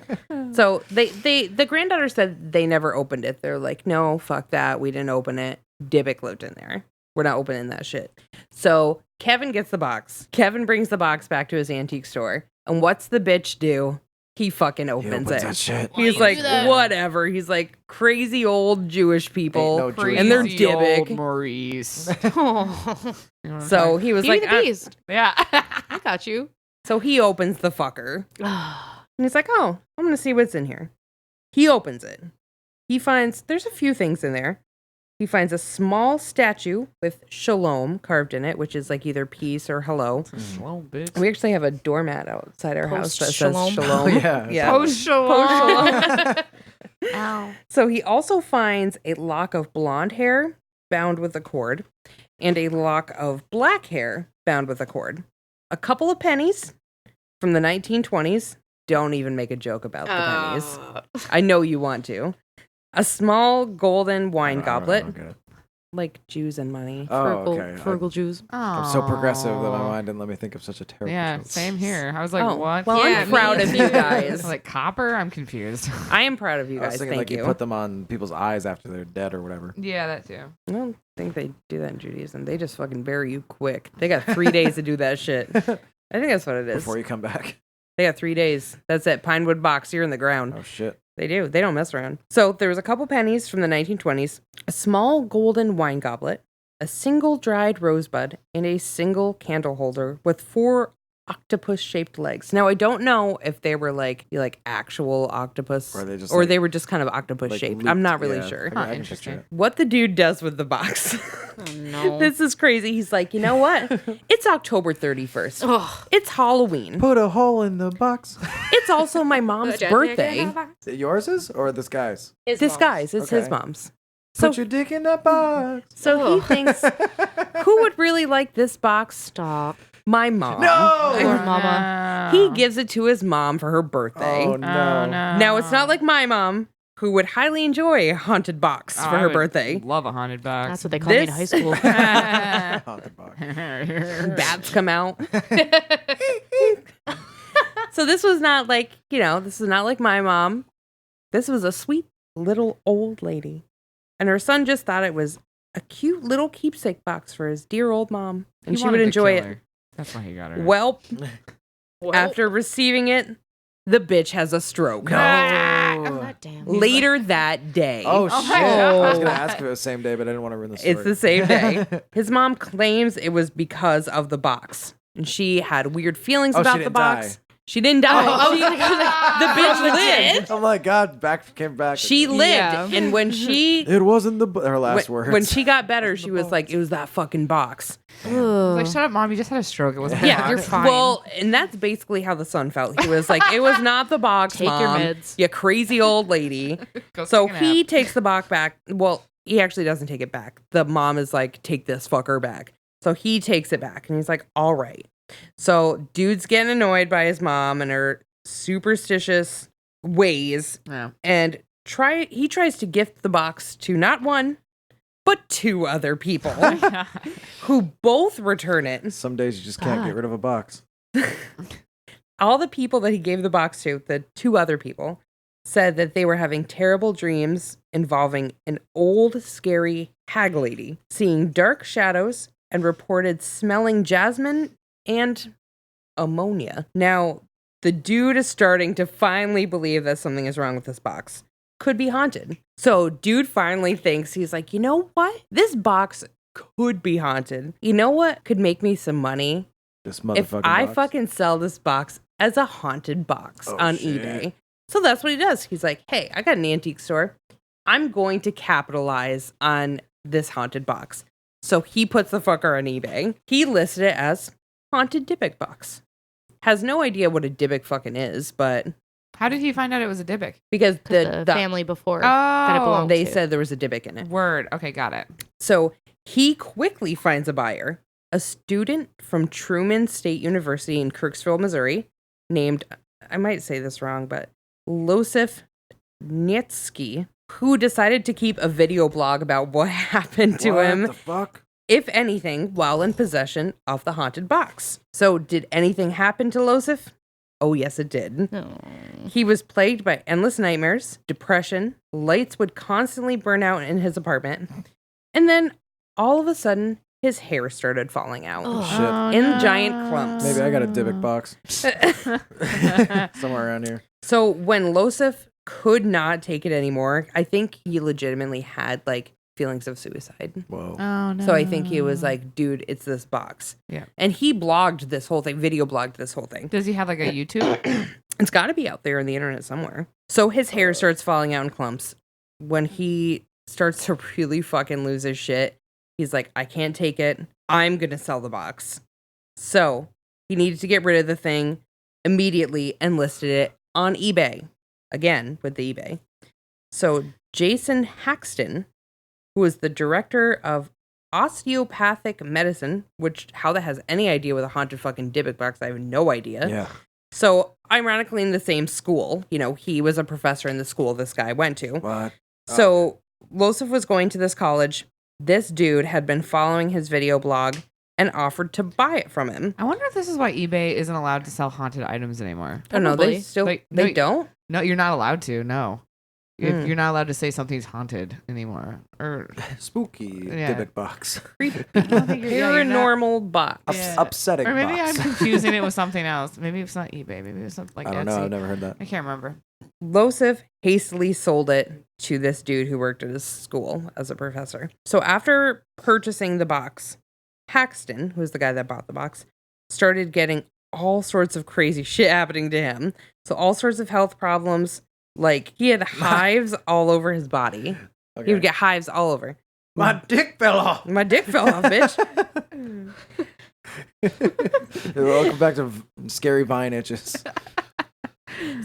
S3: so the granddaughter said they never opened it. They're like, no, fuck that. We didn't open it. Dybbuk lived in there. We're not opening that shit. So Kevin gets the box. Kevin brings the box back to his antique store. And what's the bitch do? He fucking opens it.
S4: that shit.
S3: He's
S2: you
S3: like,
S2: do that?
S3: whatever. He's like, crazy old Jewish people.
S4: Ain't no Jewish
S3: and they're
S1: Crazy old
S3: Dybbuk.
S1: Maurice.
S2: Oh.
S1: You know what I'm
S3: So
S1: saying?
S3: he was
S2: Beauty
S3: like,
S2: and the Beast.
S1: Yeah.
S2: I got you.
S3: so he opens the fucker. And he's like, oh, I'm going to see what's in here. He opens it. He finds, there's a few things in there. He finds a small statue with shalom carved in it, which is like either peace or hello.
S1: Well, bitch.
S3: And we actually have a doormat outside our house that says
S2: Post-shalom.
S3: shalom.
S4: Oh, yeah.
S3: Yeah.
S1: Post shalom.
S2: Ow.
S3: So he also finds a lock of blonde hair bound with a cord and a lock of black hair bound with a cord. A couple of pennies from the 1920s. Don't even make a joke about the pennies. I know you want to. A small golden wine goblet, like Jews and money.
S4: Oh, okay.
S2: Frugal Jews.
S4: I'm so progressive that my mind didn't let me think of such a terrible
S1: Yeah,
S4: joke.
S1: same here. I was like,
S3: Oh,
S1: what?
S3: well,
S2: Yeah,
S3: I'm proud
S2: me
S3: of
S2: too.
S3: you guys.
S1: Like copper? I'm confused.
S3: I am proud of you
S4: I was
S3: guys.
S4: thinking
S3: Thank
S4: like
S3: you.
S4: you put them on people's eyes after they're dead or whatever.
S1: Yeah, that too.
S3: I don't think they do that in Judaism. They just fucking bury you quick. They got 3 days to do that shit. I think that's what it is.
S4: Before you come back.
S3: They got 3 days. That's it. Pinewood box. You're in the ground.
S4: Oh shit.
S3: They do. They don't mess around. So there was a couple pennies from the 1920s, a small golden wine goblet, a single dried rosebud, and a single candle holder with 4 octopus-shaped legs. Now I don't know if they were like actual octopus,
S4: Or they just
S3: or
S4: like-
S3: they were just kind of octopus-shaped. I'm not really sure.
S4: I can
S1: interesting.
S4: picture it.
S3: What the dude does with the box.
S2: Oh, no.
S3: This is crazy. He's like, you know what? It's October 31st.
S2: Oh.
S3: It's Halloween.
S4: Put a hole in the box.
S3: It's also my mom's birthday.
S4: Is it yours is or this guy's?
S3: This guy's. It's his
S4: Okay.
S3: mom's.
S4: Put
S3: So,
S4: your dick in that box.
S3: so he thinks, who would really like this box?
S2: Stop.
S3: My mom.
S4: No.
S2: Poor mama.
S3: He gives it to his mom for her birthday.
S4: Oh
S1: Oh,
S4: no.
S1: no.
S3: Now, it's not like my mom, who would highly enjoy a haunted box
S1: Oh,
S3: for
S1: I
S3: her
S1: would
S3: birthday.
S1: Love a haunted box.
S2: That's what they called me in
S3: This-
S2: high school.
S4: Haunted box.
S3: Bats come out. So this was not like, this is not like my mom. This was a sweet little old lady. And her son just thought it was a cute little keepsake box for his dear old mom. And
S1: He
S3: she
S1: wanted
S3: would
S1: to
S3: enjoy
S1: kill
S3: it.
S1: her. That's why he got her.
S3: Well,
S2: Well,
S3: after receiving it, the bitch has a stroke.
S1: No.
S2: God damn.
S3: Later that day.
S4: Oh
S1: Oh
S4: shit!
S1: my
S4: I was
S1: God.
S4: gonna ask if it was the same day, but I didn't want to ruin the story.
S3: It's the same day. His mom claims it was because of the box. And she had weird feelings
S4: Oh, she
S3: about the
S4: didn't
S3: box.
S4: die.
S3: She didn't die.
S2: Oh,
S3: She- the bitch lived.
S4: Oh my god! Came back.
S3: She lived.
S1: Yeah.
S3: And when she
S4: It wasn't her last
S3: when,
S4: words.
S3: when she got better, she was like, it was that fucking box.
S1: Like, shut up, mom. You just had a stroke. It wasn't.
S3: Yeah,
S1: you're fine.
S3: Well, and that's basically how the son felt. He was like, it was not the box,
S2: Take your
S3: Mom.
S2: meds.
S3: You crazy old lady.
S1: Go
S3: So
S1: take a
S3: he
S1: nap.
S3: takes the box back. Well, he actually doesn't take it back. The mom is like, take this fucker back. So he takes it back and he's like, all right. So dude's getting annoyed by his mom and her superstitious ways
S1: Yeah.
S3: and he tries to gift the box to not one, but 2 other people who both return it.
S4: Some days you just can't get rid of a box.
S3: All the people that he gave the box to, the 2 other people, said that they were having terrible dreams involving an old, scary hag lady, seeing dark shadows, and reported smelling jasmine and ammonia. Now, the dude is starting to finally believe that something is wrong with this box. Could be haunted. So, dude finally thinks, he's like, you know what? This box could be haunted. You know what could make me some money?
S4: This motherfucking
S3: If I
S4: box.
S3: fucking sell this box as a haunted box on
S4: shit.
S3: eBay. So that's what he does. He's like, hey, I got an antique store. I'm going to capitalize on this haunted box. So he puts the fucker on eBay. He listed it as haunted Dybbuk Box. Has no idea what a Dybbuk fucking is, but
S1: How did he find out it was a Dybbuk?
S3: because
S2: The
S3: the
S2: family before that it
S1: Oh,
S2: belonged
S3: they
S2: to.
S3: said there was a Dybbuk in it.
S1: word. Okay, got it.
S3: So he quickly finds a buyer, a student from Truman State University in Kirksville, Missouri, named, I might say this wrong, but Losif Nietsky, who decided to keep a video blog about what happened to
S4: What
S3: him,
S4: the fuck?
S3: if anything, while in possession of the haunted box. So did anything happen to Losif? Oh, yes, it did.
S2: No.
S3: He was plagued by endless nightmares, depression, lights would constantly burn out in his apartment, and then all of a sudden, his hair started falling out.
S2: Oh.
S4: Shit.
S3: In giant clumps.
S4: Maybe I got a Dybbuk box somewhere around here.
S3: So when Losif could not take it anymore, I think he legitimately had like feelings of suicide.
S4: Whoa.
S1: Oh no.
S3: So I think he was like, dude, it's this box.
S1: Yeah.
S3: And he blogged this whole thing, video blogged this whole thing.
S1: Does he have like a YouTube?
S3: It's got to be out there on the internet somewhere. So his hair starts falling out in clumps. When he starts to really fucking lose his shit, he's like, I can't take it. I'm going to sell the box. So he needed to get rid of the thing immediately and listed it on eBay. Again, with the eBay. So Jason Haxton, who is the director of osteopathic medicine, which how that has any idea with a haunted fucking Dybbuk box, I have no idea.
S4: Yeah.
S3: So ironically in the same school, you know, he was a professor in the school this guy went to.
S4: What?
S3: So Losif was going to this college. This dude had been following his video blog and offered to buy it from him.
S1: I wonder if this is why eBay isn't allowed to sell haunted items anymore.
S3: Oh no, they
S2: Probably.
S3: still
S1: Like,
S3: they
S1: no,
S3: don't?
S1: No, you're not allowed to. No.
S3: Hmm.
S1: You're not allowed to say something's haunted anymore. Or
S4: Spooky
S1: Yeah.
S4: Dybbuk box.
S1: I don't think you're not-
S3: Paranormal box.
S1: Yeah.
S4: Upsetting
S1: Or maybe
S4: box.
S1: I'm confusing it with something else. Maybe it's not eBay. Maybe it's something like
S4: I don't
S1: Etsy.
S4: know. I've never heard that.
S1: I can't remember.
S3: Losif hastily sold it to this dude who worked at his school as a professor. So after purchasing the box, Haxton, who's the guy that bought the box, started getting all sorts of crazy shit happening to him. So all sorts of health problems. Like he had hives all over his body.
S4: Okay.
S3: He would get hives all over.
S4: My dick fell off.
S3: My dick fell off, bitch.
S4: Welcome back to scary vine itches.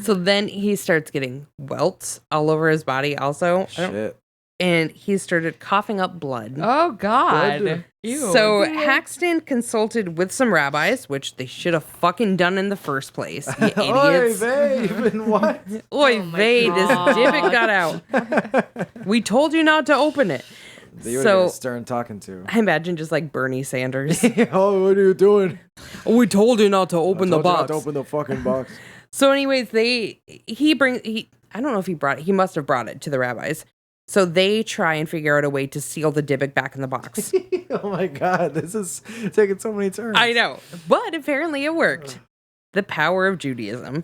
S3: So then he starts getting welts all over his body also.
S4: Shit.
S3: And he started coughing up blood.
S1: Oh God.
S4: Blood.
S1: Ew.
S3: So Haxton consulted with some rabbis, which they should have fucking done in the first place. You
S4: Oy
S3: idiots.
S4: vey, even what?
S3: Oy
S1: Oh my
S3: vey, this
S1: God.
S3: Dybbuk got out. We told you not to open it.
S4: You were
S3: So
S4: stern talking to.
S3: I imagine just like Bernie Sanders.
S4: Oh, what are you doing?
S3: We told you not to open the
S4: I told you not
S3: box.
S4: to open the fucking box.
S3: So anyways, I don't know if he brought it. He must have brought it to the rabbis. So they try and figure out a way to seal the Dybbuk back in the box.
S4: Oh my god, this is taking so many turns.
S3: I know, but apparently it worked. The power of Judaism.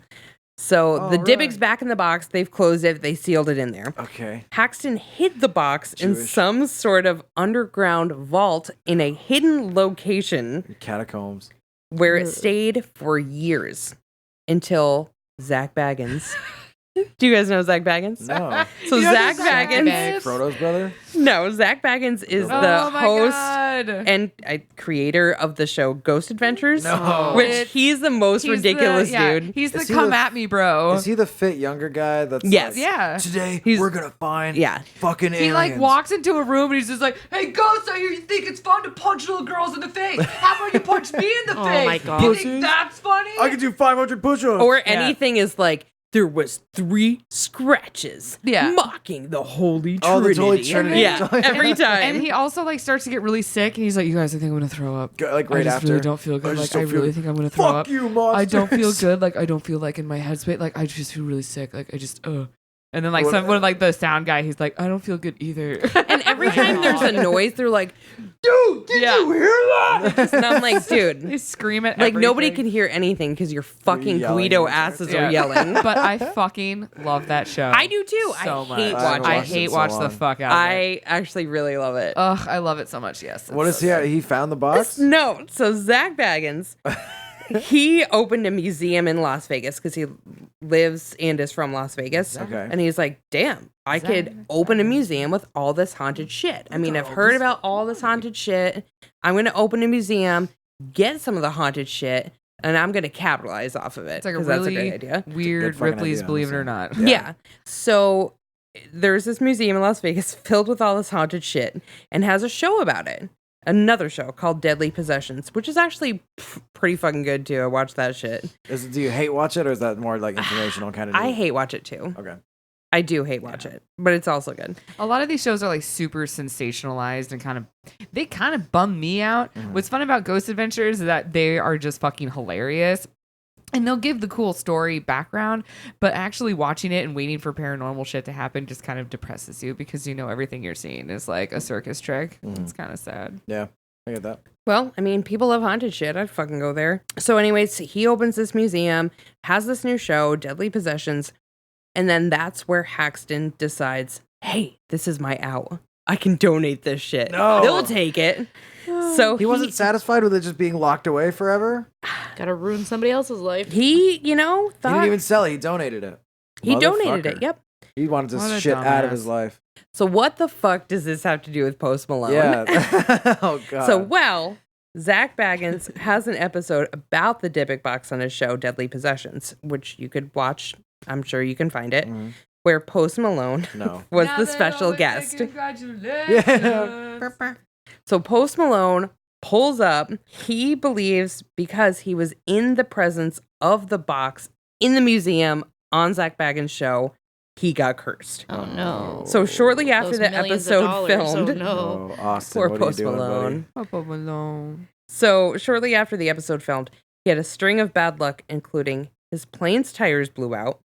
S3: So
S4: All
S3: the
S4: right.
S3: Dybbuk's back in the box. They've closed it. They sealed it in there.
S4: Okay.
S3: Haxton hid the box in
S4: Jewish.
S3: some sort of underground vault in a hidden location
S4: Catacombs.
S3: where it stayed for years until Zach Baggins. Do you guys know Zach Baggins?
S4: No.
S3: So
S1: You know
S3: Zach
S1: who Zach
S3: Baggins.
S1: Baggins?
S4: Frodo's brother?
S3: No, Zach Baggins is the
S1: Oh my
S3: host
S1: God.
S3: and creator of the show Ghost Adventures.
S4: No.
S3: Which he's the most
S1: He's
S3: ridiculous dude.
S1: He's the
S4: Is he
S1: come
S4: the-
S1: at me, bro.
S4: Is he the fit younger guy that's
S3: Yes.
S4: like,
S1: Yeah.
S4: today
S3: He's-
S4: we're gonna find
S3: Yeah.
S4: fucking aliens.
S1: He like walks into a room and he's just like, "Hey, ghosts, I hear you think it's fun to punch little girls in the face. How about you punch me in the
S2: Oh
S1: face?
S2: my God.
S1: You
S4: Pussies.
S1: think that's funny?"
S4: I can do 500 push-ups.
S3: Or anything is like, there was 3 scratches
S1: Yeah.
S3: mocking the Holy Trinity.
S4: Oh, the Holy Trinity.
S3: Yeah, every time.
S1: And he also like starts to get really sick, and he's like, "You guys, I think I'm gonna throw up.
S4: Like
S1: I
S4: right
S1: just
S4: after.
S1: really don't feel good.
S4: just
S1: Like I
S4: don't feel
S1: really
S4: good.
S1: think I'm gonna throw
S4: Fuck
S1: up.
S4: you, monsters.
S1: I don't feel good. Like I don't feel like in my headspace. Like I just feel really sick. Like I just And then like
S4: Well,
S1: someone like the sound guy, he's like, I don't feel good either.
S3: And every time there's a noise, they're like, dude, did you hear that? And I'm like, dude,
S1: They scream at
S3: like nobody
S1: everything.
S3: can hear anything because your fucking
S4: You're yelling
S3: Guido
S4: at each
S3: asses
S1: Yeah.
S3: are yelling.
S1: But I fucking love that show.
S3: I do too.
S1: So
S3: I
S1: much.
S3: hate
S4: I
S3: watching
S1: I
S3: it.
S4: watched it
S1: hate
S4: so
S1: watch
S4: long.
S1: the fuck out of it.
S3: I actually really love it.
S1: Ugh, I love it so much. Yes.
S4: What
S1: it's
S4: is
S1: so
S4: he
S1: good.
S4: at? He found the box?
S3: No, so Zach Baggins, he opened a museum in Las Vegas because he lives and is from Las Vegas.
S4: Okay.
S3: And he's like, damn, I could open a museum with all this haunted shit. I mean, I've heard about all this haunted shit. I'm going to open a museum, get some of the haunted shit, and I'm going to capitalize off of it.
S1: It's like a
S3: 'cause
S1: really
S3: that's a great idea.
S1: weird
S4: fucking
S1: Ripley's
S4: idea,
S1: Believe It or
S4: honestly.
S1: Not.
S3: Yeah. So there's this museum in Las Vegas filled with all this haunted shit and has a show about it. Another show called Deadly Possessions, which is actually pretty fucking good too. I watched that shit.
S4: Do you hate watch it, or is that more like informational kind of?
S3: I hate watch it too.
S4: Okay.
S3: I do hate watch it, but it's also good.
S1: A lot of these shows are like super sensationalized and they kind of bum me out. What's fun about Ghost Adventures is that they are just fucking hilarious. And they'll give the cool story background, but actually watching it and waiting for paranormal shit to happen just kind of depresses you because you know everything you're seeing is like a circus trick. It's kind of sad.
S4: Yeah, I get that.
S3: Well, I mean, people love haunted shit. I'd fucking go there. So anyways, he opens this museum, has this new show, Deadly Possessions, and then that's where Haxton decides, hey, this is my out. I can donate this shit.
S4: No.
S3: They'll take it. So
S4: He wasn't satisfied with it just being locked away forever.
S2: Gotta ruin somebody else's life.
S3: He,
S4: He didn't
S3: thought
S4: even sell it. He donated it.
S3: he donated it.
S4: Motherfucker.
S3: Yep.
S4: He wanted
S1: What
S4: this
S1: a
S4: shit out of
S1: dumbass.
S4: his life.
S3: So what the fuck does this have to do with Post Malone?
S4: Yeah. Oh god.
S3: So, well, Zach Baggins has an episode about the Dybbuk Box on his show, Deadly Possessions, which you could watch. I'm sure you can find it,
S4: Mhm.
S3: where Post Malone
S4: No.
S3: was the special guest.
S4: Yeah.
S3: So Post Malone pulls up. He believes because he was in the presence of the box in the museum on Zach Baggins' show, he got cursed.
S2: Oh no.
S3: So shortly after
S2: Those
S3: the
S2: millions of
S3: episode
S2: dollars.
S3: filmed,
S2: Oh no.
S4: Oh, Austin,
S3: poor
S4: what are you
S3: Post
S4: doing,
S3: Malone.
S1: Papa Malone.
S3: So shortly after the episode filmed, he had a string of bad luck, including his plane's tires blew out.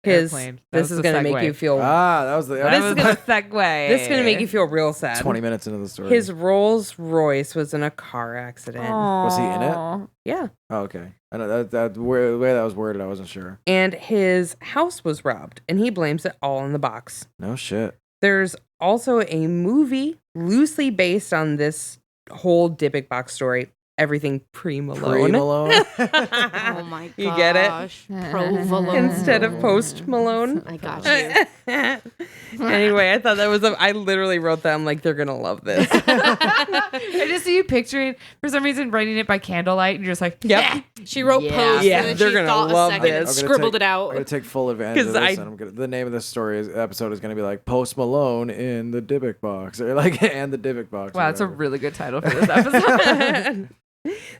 S1: Airplane. That
S3: This
S1: was
S3: is
S1: the
S3: gonna make
S1: segue.
S3: you feel.
S4: That was the.
S1: That
S3: This
S1: was
S3: is
S1: the
S3: gonna-
S1: segue.
S3: This is gonna make you feel real sad.
S4: 20 minutes into the story.
S3: His Rolls Royce was in a car accident.
S4: Was he in it?
S1: Aw.
S3: Yeah,
S4: Oh, okay. I know the way that was worded, I wasn't sure.
S3: and his house was robbed, and he blames it all on the box.
S4: No shit.
S3: There's also a movie loosely based on this whole Dybbuk Box story. Everything pre-Malone.
S4: Pre-Malone.
S2: Oh my gosh.
S3: You get it?
S2: Provolone.
S3: Instead of post Malone.
S2: I got you.
S3: Anyway, I thought that was I literally wrote that. I'm like, they're gonna love this.
S1: I just see you picturing, for some reason, writing it by candlelight, and you're just like,
S3: Yep.
S2: She wrote
S1: Yeah.
S2: post
S3: Yeah,
S2: and then
S3: they're
S2: she
S3: gonna
S2: thought
S3: love
S2: a second and
S3: this.
S4: I'm gonna
S2: scribbled
S4: take-
S2: it out.
S4: I'm gonna take full advantage of
S3: 'Cause
S4: this, and the name of this episode is gonna be like Post Malone in the Dybbuk Box, or like and the Dybbuk Box. or
S1: Wow, that's a
S4: whatever.
S1: really good title for this episode.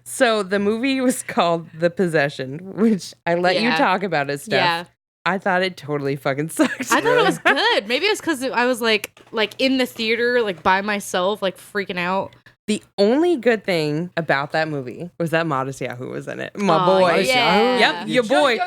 S3: So the movie was called The Possession, which I let you
S2: Yeah.
S3: talk about it, Steph.
S2: Yeah.
S3: I thought it totally fucking sucked.
S2: I thought it was good. Maybe it's because I was like in the theater, like by myself, like freaking out.
S3: The only good thing about that movie was that Modest Yahoo was in it. My
S2: Oh,
S3: boy.
S4: Modest
S2: yeah.
S3: Yep, your boy.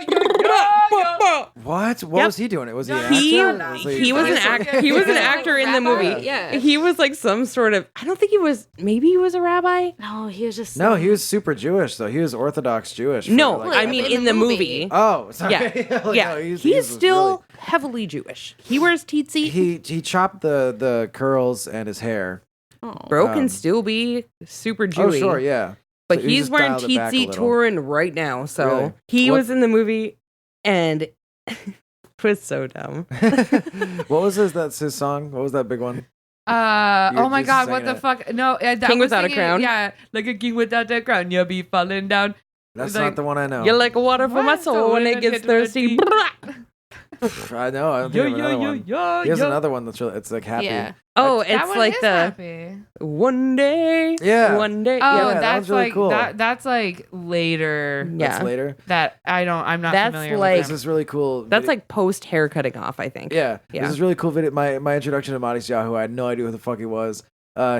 S4: What? What
S3: Yep.
S4: was he doing? Was he an
S3: He,
S4: actor?
S3: he was an actor. He was an actor in the movie.
S2: Yeah.
S3: He was like some sort of. I don't think he was. Maybe he was a rabbi.
S2: No, he was just.
S4: No, he was super Jewish though. He was Orthodox Jewish. for,
S3: No,
S4: like,
S3: I mean
S2: in
S3: in
S2: the
S3: the
S2: movie.
S3: movie.
S4: Oh, sorry.
S3: Yeah,
S4: Like,
S3: yeah.
S4: no,
S3: He's
S4: was
S3: still heavily Jewish. He wears teetsy.
S4: He chopped the curls and his hair.
S2: Oh.
S3: Bro
S4: um,
S3: can still be super Jewy.
S4: Oh, sure, yeah.
S3: But
S4: So he
S3: he's
S4: just
S3: wearing
S4: dialed it back a
S3: teetsy
S4: little.
S3: touring right now. So
S4: Really?
S3: he
S4: What-
S3: was in the movie and it was so dumb.
S4: What was his? That's his song. What was that big one?
S1: Oh
S4: You're
S1: my
S4: just
S1: God, what
S4: singing
S1: the
S4: it.
S1: fuck? No, that
S3: King
S1: was
S3: Without a
S1: singing-
S3: Crown?
S1: Yeah, like a king without a crown, you'll be falling down.
S4: That's
S1: Like-
S4: not the one I know.
S3: You're like water for my
S1: What?
S3: soul when it gets thirsty.
S4: I know. I don't think I have another one. He has another one that's really. It's like happy.
S2: Yeah.
S3: Oh,
S1: That
S3: it's
S1: one
S3: like
S1: is
S3: the
S1: happy.
S3: one day.
S4: Yeah.
S3: One day.
S1: Oh,
S4: Yeah, that
S1: that's
S4: one's really
S1: like
S4: cool.
S1: that's like later.
S3: Yeah.
S4: That's later.
S1: That I'm not
S3: That's
S1: familiar
S3: like-
S4: This is really cool.
S3: That's
S4: video-
S3: like post hair cutting off, I think.
S4: Yeah.
S3: Yeah.
S4: This is really cool video. My introduction to Modest Yahoo. I had no idea who the fuck he was.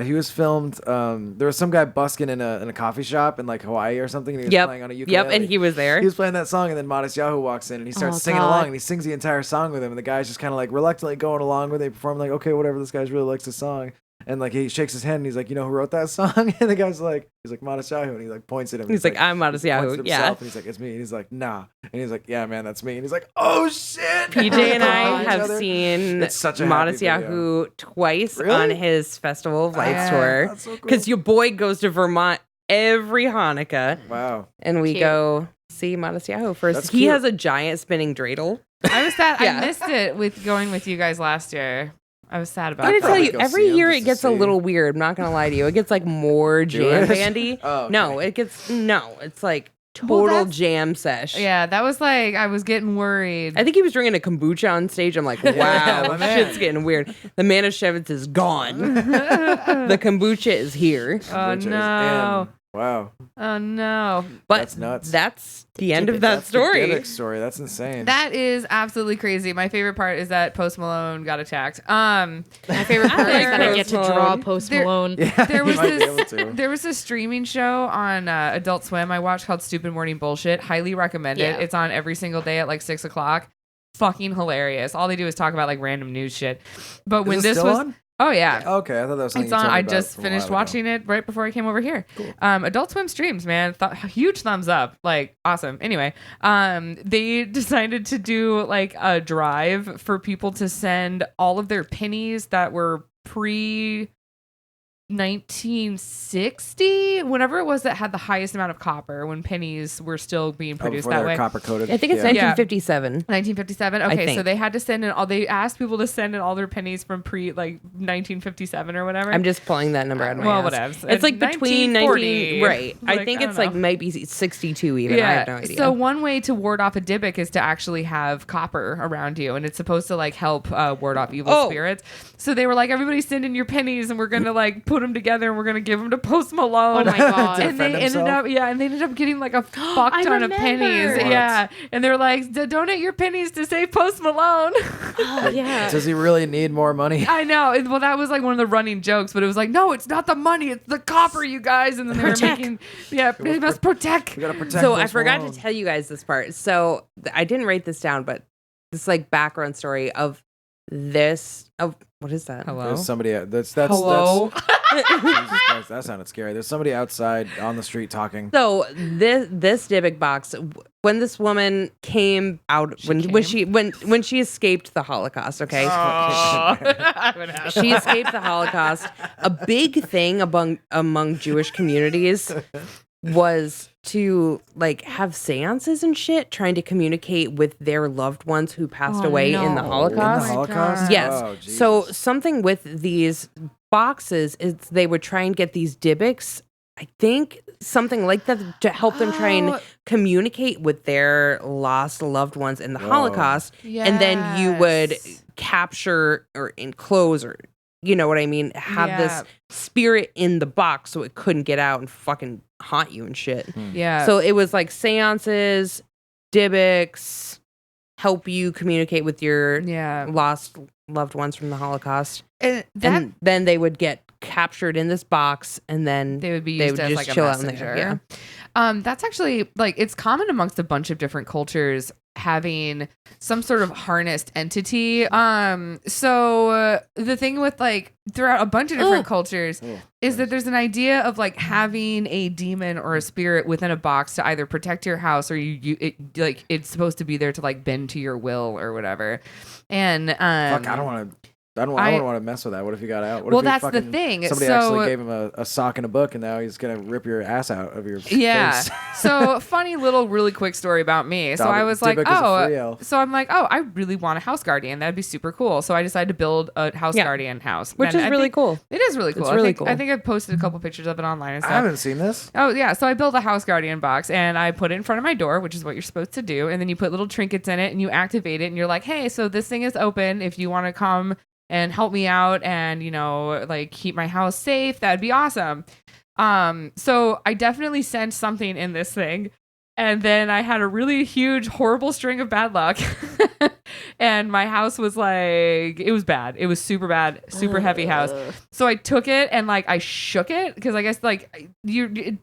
S4: He was filmed. There was some guy busking in a coffee shop in like Hawaii or something, and he was playing on a ukulele.
S3: Yep, and he was there.
S4: He was playing that song, and then Modest Yahoo walks in, and he starts
S2: Oh,
S4: singing
S2: God.
S4: along, and he sings the entire song with him, and the guy's just kind of like reluctantly going along with it. He performed like, okay, whatever. This guy really likes the song, and like he shakes his head, and he's like, you know who wrote that song? And the guy's like, Modest Yahoo, and he like points at him.
S3: He's like, I'm Modest
S4: he points
S3: Yahoo.
S4: at
S3: Yeah.
S4: himself, and he's like, it's me. And he's like, nah. And he's like, yeah, man, that's me. And he's like, oh shit.
S3: PJ and I
S4: Each
S3: have
S4: other.
S3: seen
S4: It's such a happy
S3: Modest
S4: video.
S3: Yahoo twice
S4: Really?
S3: on his Festival of Lights
S1: Yeah.
S3: tour.
S4: That's so cool.
S3: Because your boy goes to Vermont every Hanukkah,
S4: Wow.
S3: and we
S2: Cute.
S3: go see Modest Yahoo first.
S4: That's
S3: He
S4: cute.
S3: has a giant spinning dreidel.
S1: I was sad.
S3: Yeah.
S1: I missed it with going with you guys last year. I was sad about
S3: I'm gonna
S1: that.
S3: tell
S4: probably
S3: you,
S4: go
S3: every
S4: see him
S3: year
S4: just
S3: it
S4: to
S3: gets a
S4: see.
S3: little weird. I'm not gonna lie to you. It gets like more jam
S4: it?
S3: bandy.
S4: Oh, okay.
S3: No, it's like
S1: Well,
S3: total
S1: that's-
S3: jam sesh.
S1: Yeah, that was like I was getting worried.
S3: I think he was drinking a kombucha on stage. I'm like, wow,
S4: my man.
S3: shit's getting weird. The Manischewitz is gone. The kombucha is here.
S1: Oh
S4: Which is-
S1: no!
S4: and- wow.
S1: Oh no!
S3: But
S4: That's nuts.
S3: That's the end of that
S4: That's the
S3: story.
S4: Dybbuk story. That's insane.
S1: That is absolutely crazy. My favorite part is that Post Malone got attacked.
S2: My favorite part is that I get to
S3: Post
S2: draw
S3: Malone.
S2: Post
S1: There-
S2: Malone.
S4: yeah,
S1: There
S4: you
S1: was
S4: might be able
S1: this.
S4: to.
S1: There was a streaming show on Adult Swim I watched called Stupid Morning Bullshit. Highly recommend
S2: Yeah.
S1: it. It's on every single day at like 6:00. Fucking hilarious. All they do is talk about like random news shit. But when
S4: Is it
S1: this
S4: still
S1: was,
S4: on?
S1: oh yeah.
S4: Okay, I thought that was something
S1: It's
S4: you
S1: on.
S4: told me
S1: I
S4: about
S1: just
S4: from a
S1: finished
S4: while ago.
S1: watching it right before I came over here.
S4: Cool.
S1: Adult Swim streams, man. Huge thumbs up. Like awesome. Anyway, they decided to do like a drive for people to send all of their pennies that were pre 1960, whenever it was that had the highest amount of copper, when pennies were still being
S4: Oh,
S1: produced
S4: before
S1: that
S4: they were
S1: way.
S4: copper coated.
S3: I think it's
S4: yeah.
S3: 1957.
S1: 1957. Okay, so
S3: think.
S1: they had to send in all. They asked people to send in all their pennies from pre like 1957 or whatever.
S3: I'm just pulling that number out of my
S1: Well,
S3: ass.
S1: whatever.
S3: It's like between
S1: 1940.
S3: 19, right? I
S1: Like,
S3: think
S1: I
S3: it's
S1: don't
S3: like
S1: know.
S3: maybe 62 even. I have no idea.
S1: So one way to ward off a Dybbuk is to actually have copper around you, and it's supposed to like help ward off evil
S3: Oh.
S1: spirits. So they were like, everybody send in your pennies, and we're gonna like put them together, and we're gonna give them to Post Malone.
S2: Oh my God.
S1: And they
S4: defend
S1: ended
S4: himself?
S1: up, and they ended up getting like a fuck
S2: I
S1: ton of
S2: remember.
S1: pennies.
S4: What?
S1: Yeah, and they were like, donate your pennies to save Post Malone.
S2: Oh, yeah.
S4: Does he really need more money?
S1: I know. Well, that was like one of the running jokes, but it was like, no, it's not the money, it's the copper, you guys. And then they
S2: Protect.
S1: were making, they must protect.
S4: We gotta protect.
S3: So I
S4: Post
S3: forgot
S4: Malone.
S3: to tell you guys this part. So I didn't write this down, but this like background story of this. Of what is that?
S1: Hello.
S4: There's somebody. That's
S3: Hello.
S4: Jesus Christ, that sounded scary. There's somebody outside on the street talking.
S3: So this Dybbuk box, when this woman came out, when she escaped the Holocaust, okay, she escaped the Holocaust. A big thing among Jewish communities was to like have seances and shit, trying to communicate with their loved ones who passed
S1: Oh,
S3: away in the
S1: no.
S4: In the
S3: Holocaust.
S4: Holocaust?
S3: Yes.
S4: Oh,
S3: So
S4: Jesus.
S3: something with these boxes is they would try and get these Dybbuks, I think something like that, to help them try and
S1: Oh.
S3: communicate with their lost loved ones in the
S4: Whoa.
S3: Holocaust. And then you would
S1: Yes.
S3: capture or enclose, or you know what I mean, have
S1: Yeah.
S3: this spirit in the box so it couldn't get out and fucking haunt you and shit.
S1: Yeah.
S3: So it was like seances, Dybbuks, help you communicate with your
S1: yeah.
S3: lost loved ones from the Holocaust.
S1: And that
S3: And then they would get captured in this box, and then
S1: they would be
S3: they
S1: used
S3: would
S1: as
S3: just
S1: like a
S3: chill out in
S1: messenger.
S3: there,
S1: That's actually like it's common amongst a bunch of different cultures having some sort of harnessed entity. So the thing with like throughout a bunch of different cultures
S4: Oh,
S1: is that there's an idea of like having a demon or a spirit within a box to either protect your house or like it's supposed to be there to like bend to your will or whatever. And
S4: fuck, I don't want to. I wouldn't want to mess with that. What if he got out? What
S1: Well,
S4: if
S1: that's the thing.
S4: Somebody
S1: So-
S4: actually gave him a sock and a book, and now he's gonna rip your ass out of your face.
S1: So funny little really quick story about me. So I was like,
S4: Dybbuk is a free elf.
S1: so I'm like, I really want a house guardian. That'd be super cool. So I decided to build a house guardian house,
S3: Which
S1: And
S3: is
S1: I
S3: really
S1: think-
S3: cool.
S1: It is really cool.
S3: It's really
S1: I
S3: cool.
S1: think I posted a couple pictures of it online and
S4: I
S1: stuff.
S4: haven't seen this.
S1: Oh yeah, so I built a house guardian box and I put it in front of my door, which is what you're supposed to do, and then you put little trinkets in it and you activate it and you're like, hey, so this thing is open. If you want to come and help me out and like keep my house safe, that'd be awesome. So I definitely sensed something in this thing. And then I had a really huge, horrible string of bad luck. And my house was like, it was bad. It was super bad, super heavy house. So I took it and like I shook it because I guess like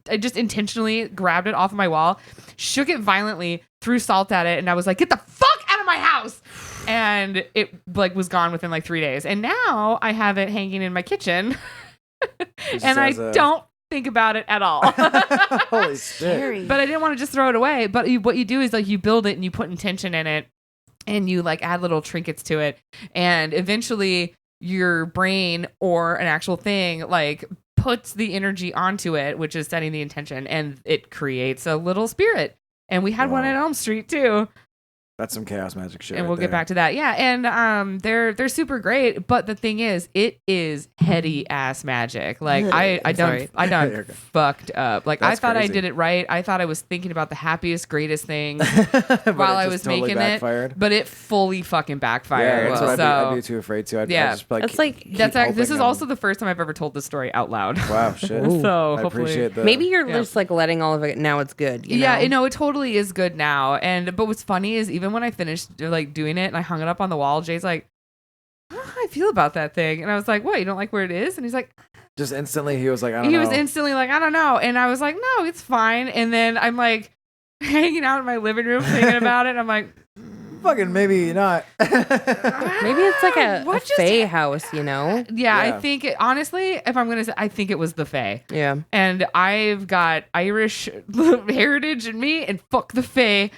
S1: I just intentionally grabbed it off of my wall, shook it violently, threw salt at it, and I was like, get the fuck out of my house. And it like was gone within like 3 days. And now I have it hanging in my kitchen. And I don't think about it at all.
S4: Holy shit.
S1: But I didn't want to just throw it away. But what you do is like you build it and you put intention in it and you like add little trinkets to it. And eventually your brain or an actual thing like puts the energy onto it, which is setting the intention, and it creates a little spirit. And we had one at Elm Street too.
S4: That's some chaos magic shit.
S1: And we'll get back to that. Yeah, and they're super great, but the thing is, it is heady ass magic. Like I done fucked up. Like
S4: That's
S1: I thought
S4: crazy.
S1: I did it right. I thought I was thinking about the happiest, greatest thing
S4: But
S1: while
S4: it
S1: I
S4: just
S1: was
S4: totally
S1: making
S4: backfired.
S1: it, but it fully fucking backfired.
S4: Yeah, that's what
S1: so
S4: I'd be too afraid to. I'd just like
S3: That's like-
S4: keep
S1: this
S4: hoping
S1: is
S4: I'm-
S1: also the first time I've ever told this story out loud.
S4: Wow, shit.
S1: So
S4: I
S1: hopefully,
S4: appreciate that.
S3: Maybe you're
S1: Yeah.
S3: just like letting all of it. Now it's good. You
S1: Yeah,
S3: know?
S1: it totally is good now. But what's funny is even when I finished like doing it and I hung it up on the wall, Jay's like, "How do I feel about that thing?" And I was like, "What? You don't like where it is?" And he's like,
S4: just instantly he was like, I don't
S1: he
S4: know.
S1: was instantly like, "I don't know." And I was like, "No, it's fine." And then I'm like hanging out in my living room thinking about it. I'm like,
S4: Fucking maybe not.
S3: Maybe it's like a
S1: What just
S3: Fae house, you know?
S1: yeah, I
S4: Yeah.
S1: think honestly, if I'm gonna say, I think it was the Fae.
S3: Yeah.
S1: And I've got Irish heritage in me, and fuck the Fae.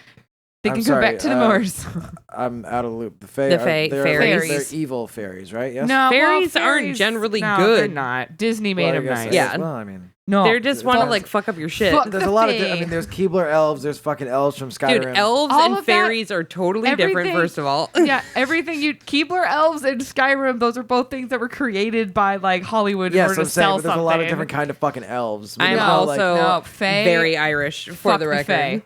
S1: They
S4: I'm
S1: can
S4: sorry,
S1: go back to the moors.
S4: I'm out of the loop. The Fae,
S3: The Fae-
S4: they're,
S3: fairies.
S4: They're evil fairies, right? Yes.
S1: No,
S3: Fairies
S1: well,
S3: aren't generally
S1: no,
S3: good.
S1: They're not. Disney
S4: Well,
S1: made
S4: I
S1: them
S4: guess
S1: nice.
S4: it is.
S3: Yeah.
S4: Well, I mean,
S1: No,
S3: They just want to
S4: depends.
S3: like fuck up your shit.
S1: Fuck
S4: there's
S1: the
S4: a lot of.
S1: Fae.
S4: I mean, there's Keebler elves. There's fucking elves from Skyrim.
S3: Dude, elves
S1: All
S3: and
S1: of that-
S3: fairies are totally different,
S1: everything-
S3: first of all.
S1: yeah, everything you Keebler elves and Skyrim, those are both things that were created by like Hollywood in
S4: Yes,
S1: order
S4: I'm
S1: to
S4: saying,
S1: sell
S4: but there's
S1: something.
S4: a lot of different kind of fucking elves. But
S3: I'm
S4: they're all, like,
S3: also
S1: no, Fae-
S3: very Irish, for
S1: Fuck
S3: the record.
S1: Fae.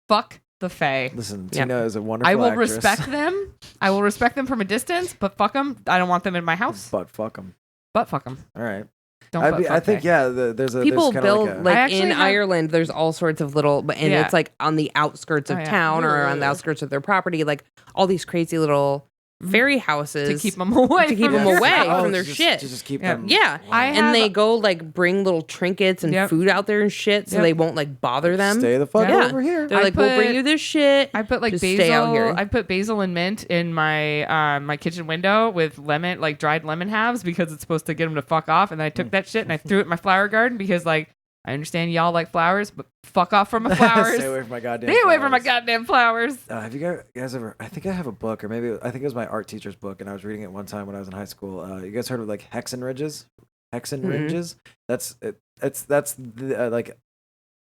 S1: Fuck the Fae.
S4: listen,
S3: Yep.
S4: Tina is a wonderful
S1: I will
S4: actress.
S1: respect them. I will respect them from a distance, but fuck them. I don't want them in my house.
S4: But fuck them.
S1: But fuck them.
S4: All right.
S1: Don't.
S4: I think yeah. There's a
S3: People
S4: there's kinda
S3: build
S4: like a,
S3: like
S1: I actually
S3: in
S1: have-
S3: Ireland. There's all sorts of little, and
S1: Yeah.
S3: it's like on the outskirts of
S1: Oh, yeah.
S3: town or on the outskirts of their property, like all these crazy little fairy houses
S1: to keep them away.
S3: to keep
S1: from
S3: them
S1: your
S3: away
S1: house.
S3: from their
S4: to just,
S3: shit.
S4: To just keep
S1: Yeah.
S4: them.
S3: Yeah,
S1: I
S3: and
S1: have-
S3: they go like bring little trinkets and
S1: Yep.
S3: food out there and shit, so
S1: Yep.
S3: they won't like bother them.
S4: Stay the fuck
S3: Yeah.
S4: over here.
S3: They're
S1: I
S3: like, we'll bring
S1: put-
S3: you this shit.
S1: I put like
S3: Just
S1: basil.
S3: stay out here.
S1: I put basil and mint in my my kitchen window with lemon, like dried lemon halves, because it's supposed to get them to fuck off. And then I took that shit and I threw it in my flower garden because like I understand y'all like flowers, but fuck off from my flowers.
S4: Stay away from my goddamn.
S1: Stay away from my
S4: flowers.
S1: goddamn flowers.
S4: Have you guys ever? I think I have a book, or maybe I think it was my art teacher's book, and I was reading it one time when I was in high school. You guys heard of like hexen ridges? Hexen ridges. That's it. That's like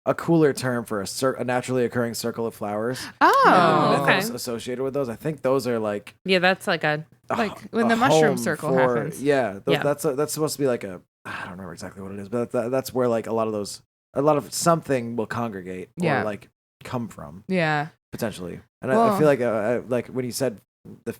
S4: a cooler term for a naturally occurring circle of flowers.
S1: Oh,
S4: And the
S3: okay.
S4: mythos associated with those. I think those are like
S3: Yeah, that's like a
S1: Like
S4: a-
S1: when
S4: a
S1: the mushroom
S4: home
S1: circle
S4: for-
S1: happens.
S4: Yeah,
S3: Yeah.
S4: that's supposed to be like a. I don't remember exactly what it is, but that's where like a lot of something will congregate or
S1: Yeah.
S4: like come from
S1: Yeah.
S4: potentially. And I
S1: Well-
S4: feel like when you said the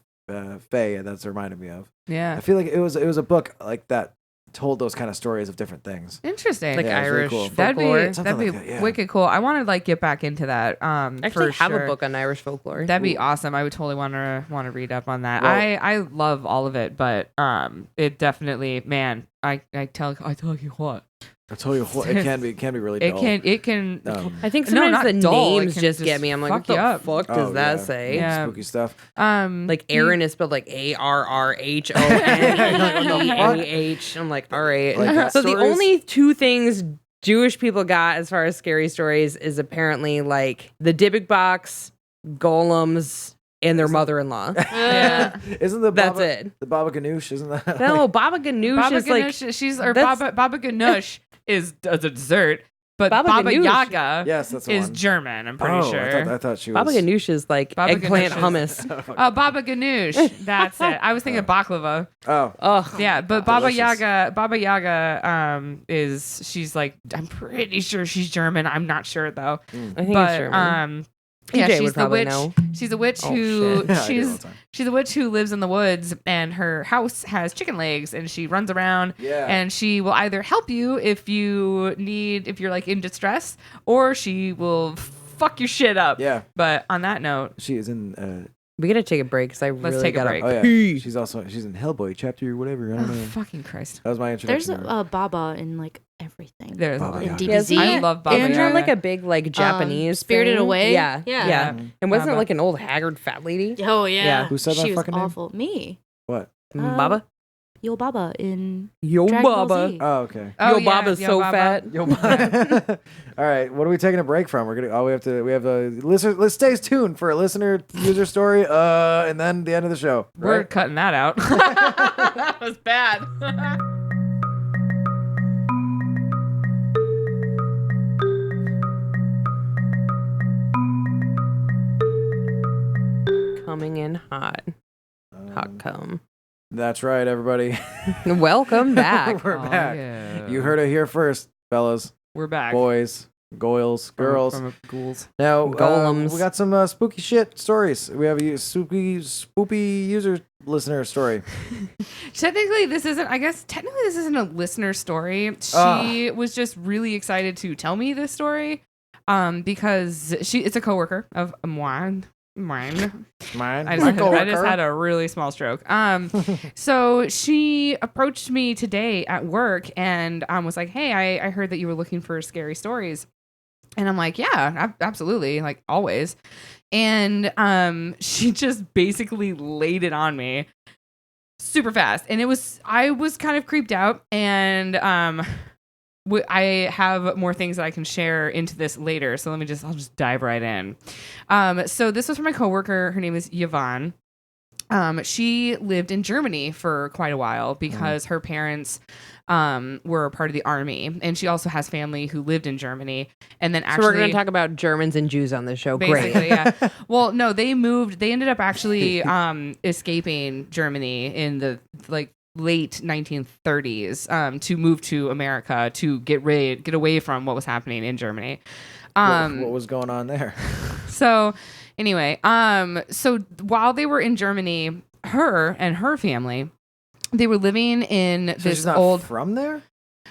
S4: Fae, that's reminded me of.
S1: Yeah.
S4: I feel like it was a book like that told those kind of stories of different things.
S1: Interesting.
S3: like
S4: Yeah, it's really
S3: Irish
S4: cool.
S1: that'd
S3: folklore.
S1: be
S4: Something
S1: that'd be
S4: like that, yeah.
S1: wicked cool. I want to like get back into that.
S3: I actually
S1: for
S3: have
S1: sure.
S3: a book on Irish folklore.
S1: That'd be awesome. I would totally want to read up on that.
S4: Well-
S1: I love all of it, but it definitely, man. I tell you what,
S4: I tell you what, it can be really dull.
S1: it can.
S3: I think
S1: No,
S3: sometimes
S1: not
S3: the
S1: dull. It
S3: names
S1: can
S3: just
S1: just
S3: get me. I'm like,
S1: fuck
S3: what the
S1: you up.
S3: fuck
S4: Oh,
S3: does that
S4: yeah.
S3: say?
S1: Yeah.
S4: Spooky stuff.
S3: Like Aaron is spelled like ARRHONEAH. I'm like, all right.
S4: Like that
S3: So the
S4: stories?
S3: only two things Jewish people got as far as scary stories is apparently like the Dybbuk Box, golems, and their mother-in-law.
S2: Yeah.
S4: Isn't the
S3: That's
S4: Baba,
S3: it.
S4: the Baba Ganoush? Isn't that?
S3: No, Baba Ganoush
S1: Baba
S3: is like
S1: Ganoush, she's or
S3: that's-
S1: Baba Ganoush is a dessert, but
S3: Baba
S1: Baba
S3: Ganoush.
S1: Yaga
S4: Yes, that's the
S1: is
S4: one.
S1: German. I'm pretty sure.
S4: I thought she was.
S3: Baba Ganoush is like
S1: Baba
S3: eggplant
S1: Ganoush is-
S3: hummus.
S1: Baba Ganoush. That's it. I was thinking baklava.
S4: Oh,
S3: Ugh.
S1: Yeah, but Baba
S4: Delicious.
S1: Yaga she's like, I'm pretty sure she's German. I'm not sure though.
S3: I think it's
S1: But
S3: German.
S1: yeah,
S3: TJ
S1: she's
S3: would
S1: the
S3: probably
S1: witch.
S3: know.
S1: She's a witch
S3: Oh,
S1: who
S3: shit.
S4: Yeah, I do all the time.
S1: she's a witch who lives in the woods, and her house has chicken legs, and she runs around.
S4: Yeah.
S1: And she will either help you if you're like in distress, or she will fuck your shit up.
S4: Yeah.
S1: But on that note,
S4: She is in.
S3: We gotta take a break because I
S1: Let's
S3: really
S1: take a
S3: gotta
S1: break.
S4: Oh yeah.
S3: pee.
S4: She's in Hellboy chapter whatever. I don't
S1: oh,
S4: know.
S1: fucking Christ,
S4: That was my
S2: There's
S4: introduction.
S2: a Baba in like everything.
S1: there's a
S4: Baba
S1: lot.
S2: In
S4: Yaga.
S2: DBZ.
S1: I love Baba
S3: Isn't
S1: Yaga.
S3: that like a big like Japanese
S2: Spirited
S3: thing?
S2: Away?
S3: Yeah,
S2: Yeah.
S3: yeah. And wasn't
S1: Baba.
S3: it like an old haggard fat lady?
S2: Oh yeah.
S3: Yeah.
S4: Who said that
S2: she was
S4: fucking name?
S2: awful. Me.
S4: What?
S3: Baba?
S2: Yo Baba in
S3: Yo
S2: Dragon Ball
S3: Baba.
S2: Z.
S4: Oh, okay.
S1: Oh,
S3: Yo
S1: yeah,
S3: Baba's
S1: Yo
S3: so
S1: Baba.
S3: fat.
S4: Yo, bye. All right. What are we taking a break from? We have a listener. Let's stay tuned for a listener user story. And then the end of the show.
S1: We're
S4: Right?
S1: cutting that out. That was bad.
S3: Coming in hot. Hot cum.
S4: That's right, everybody.
S3: Welcome back.
S4: We're
S1: Oh,
S4: back.
S1: yeah.
S4: You heard it here first, fellas,
S1: We're back.
S4: boys, goyles, girls.
S1: From ghouls.
S4: Now,
S3: Golems.
S4: we got some spooky shit stories. We have a spoopy user listener story.
S1: Technically, this isn't a listener story. She was just really excited to tell me this story, because it's a coworker of mine.
S4: Mine.
S1: I
S4: My
S1: just
S4: coworker.
S1: had a really small stroke. So she approached me today at work and was like, "Hey, I heard that you were looking for scary stories," and I'm like, "Yeah, absolutely, like always." And she just basically laid it on me super fast, and I was kind of creeped out, and I have more things that I can share into this later. So I'll just dive right in. So this was from my coworker. Her name is Yvonne. She lived in Germany for quite a while because her parents were part of the army, and she also has family who lived in Germany. And then actually,
S3: So we're going to talk about Germans and Jews on this show.
S1: basically,
S3: Great.
S1: yeah. Well, no, they ended up actually escaping Germany in the late 1930s to move to America to get away from what was happening in Germany.
S4: What was going on there?
S1: So anyway, so while they were in Germany, her and her family, they were living in
S4: So
S1: this
S4: she's not
S1: old.
S4: from there?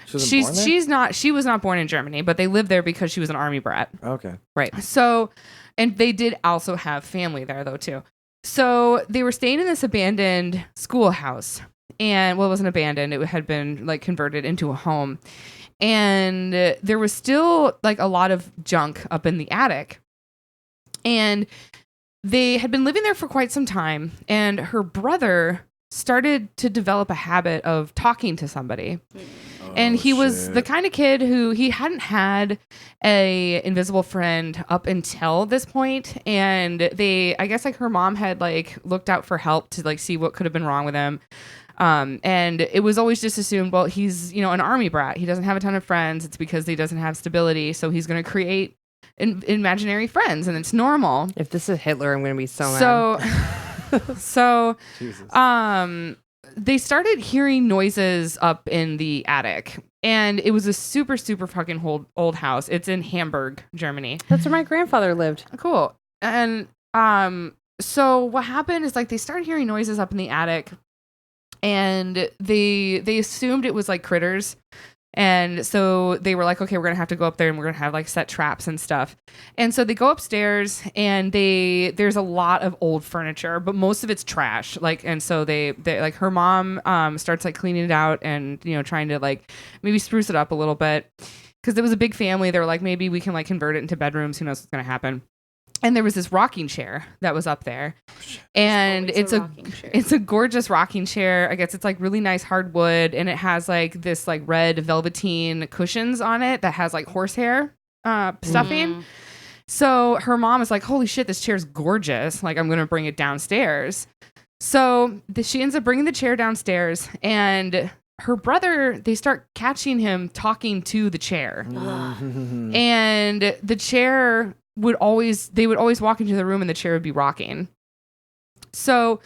S4: She
S1: She was not born in Germany, but they lived there because she was an army brat.
S4: Okay.
S1: So, and they did also have family there though too. So they were staying in this abandoned schoolhouse, and it wasn't abandoned; it had been like converted into a home, and there was still like a lot of junk up in the attic, and they had been living there for quite some time, and her brother started to develop a habit of talking to somebody. And he was the kind of kid who he hadn't had a invisible friend up until this point. And I guess like her mom had like looked out for help to like see what could have been wrong with him. And it was always just assumed, well, he's, an army brat. He doesn't have a ton of friends. It's because he doesn't have stability. So he's going to create imaginary friends, and it's normal.
S3: If this is Hitler, I'm going to be so mad.
S1: So,
S4: Jesus.
S1: they started hearing noises up in the attic, and it was a super, super fucking old house. It's in Hamburg, Germany.
S3: That's where my grandfather lived.
S1: Cool. And so what happened is like they started hearing noises up in the attic, and they assumed it was like critters. And so they were like, okay, we're going to have to go up there and we're going to have like set traps and stuff. And so they go upstairs, and there's a lot of old furniture, but most of it's trash. Like, and so they like her mom starts like cleaning it out and, trying to like maybe spruce it up a little bit. Cause it was a big family. They were like, maybe we can like convert it into bedrooms. Who knows what's going to happen. And there was this rocking chair that was up there, and it's a gorgeous rocking chair. I guess it's like really nice hardwood, and it has like this like red velveteen cushions on it that has like horsehair stuffing. So her mom is like, holy shit, this chair's gorgeous. Like, I'm going to bring it downstairs. So she ends up bringing the chair downstairs, and her brother, they start catching him talking to the chair. And the chair they would always walk into the room and the chair would be rocking. So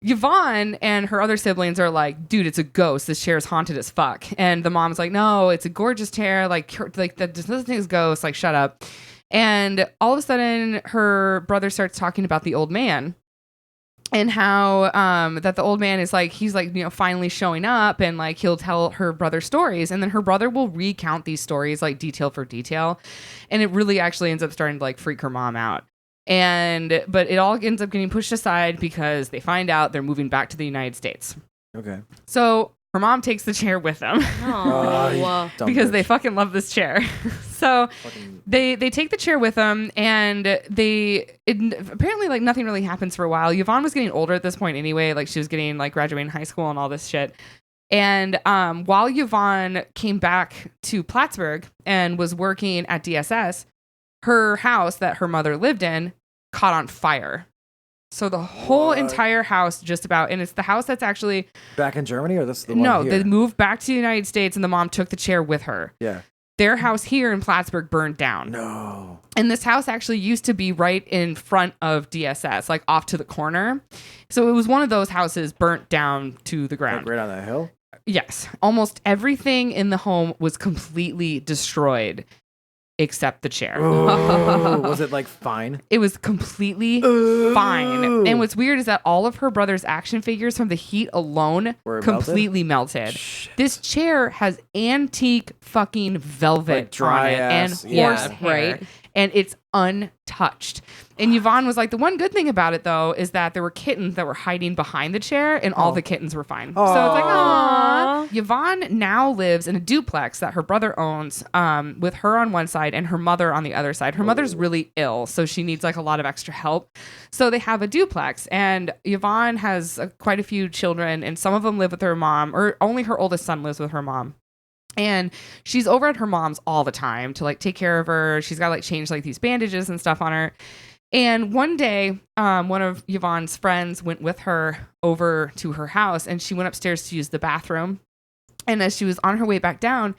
S1: Yvonne and her other siblings are like, dude, it's a ghost. This chair is haunted as fuck. And the mom's like, no, it's a gorgeous chair. Like that doesn't think it's ghost. Like, shut up. And all of a sudden, her brother starts talking about the old man. And how that the old man is like, he's like, finally showing up, and like he'll tell her brother stories, and then her brother will recount these stories like detail for detail, and it really actually ends up starting to like freak her mom out. But it all ends up getting pushed aside because they find out they're moving back to the United States.
S4: Okay.
S1: So her mom takes the chair with them because they fucking love this chair. So they take the chair with them, and apparently like nothing really happens for a while. Yvonne was getting older at this point anyway. Like she was getting like graduating high school and all this shit. And while Yvonne came back to Plattsburgh and was working at DSS, her house that her mother lived in caught on fire. So the whole entire house just about, and it's the house that's actually
S4: back in Germany, or this is the one
S1: No,
S4: here?
S1: They moved back to the United States, and the mom took the chair with her.
S4: Yeah.
S1: Their house here in Plattsburgh burned down.
S4: No.
S1: And this house actually used to be right in front of DSS, like off to the corner. So it was one of those houses burnt down to the ground.
S4: Like right on that hill?
S1: Yes. Almost everything in the home was completely destroyed except the chair.
S4: Ooh, was it like fine?
S1: It was completely fine. And what's weird is that all of her brother's action figures from the heat alone
S4: Were
S1: completely melted. This chair has antique fucking velvet
S4: Like dry
S1: on it
S4: ass,
S1: and
S4: yeah.
S1: horsehair.
S3: Right.
S1: And it's untouched. And Yvonne was like, the one good thing about it, though, is that there were kittens that were hiding behind the chair, and all the kittens were fine. So it's like, aww. Yvonne now lives in a duplex that her brother owns, with her on one side and her mother on the other side. Her mother's really ill, so she needs like a lot of extra help. So they have a duplex, and Yvonne has quite a few children, and some of them live with her mom, or only her oldest son lives with her mom. And she's over at her mom's all the time to like take care of her. She's got like change like these bandages and stuff on her. And one day, one of Yvonne's friends went with her over to her house, and she went upstairs to use the bathroom. And as she was on her way back down,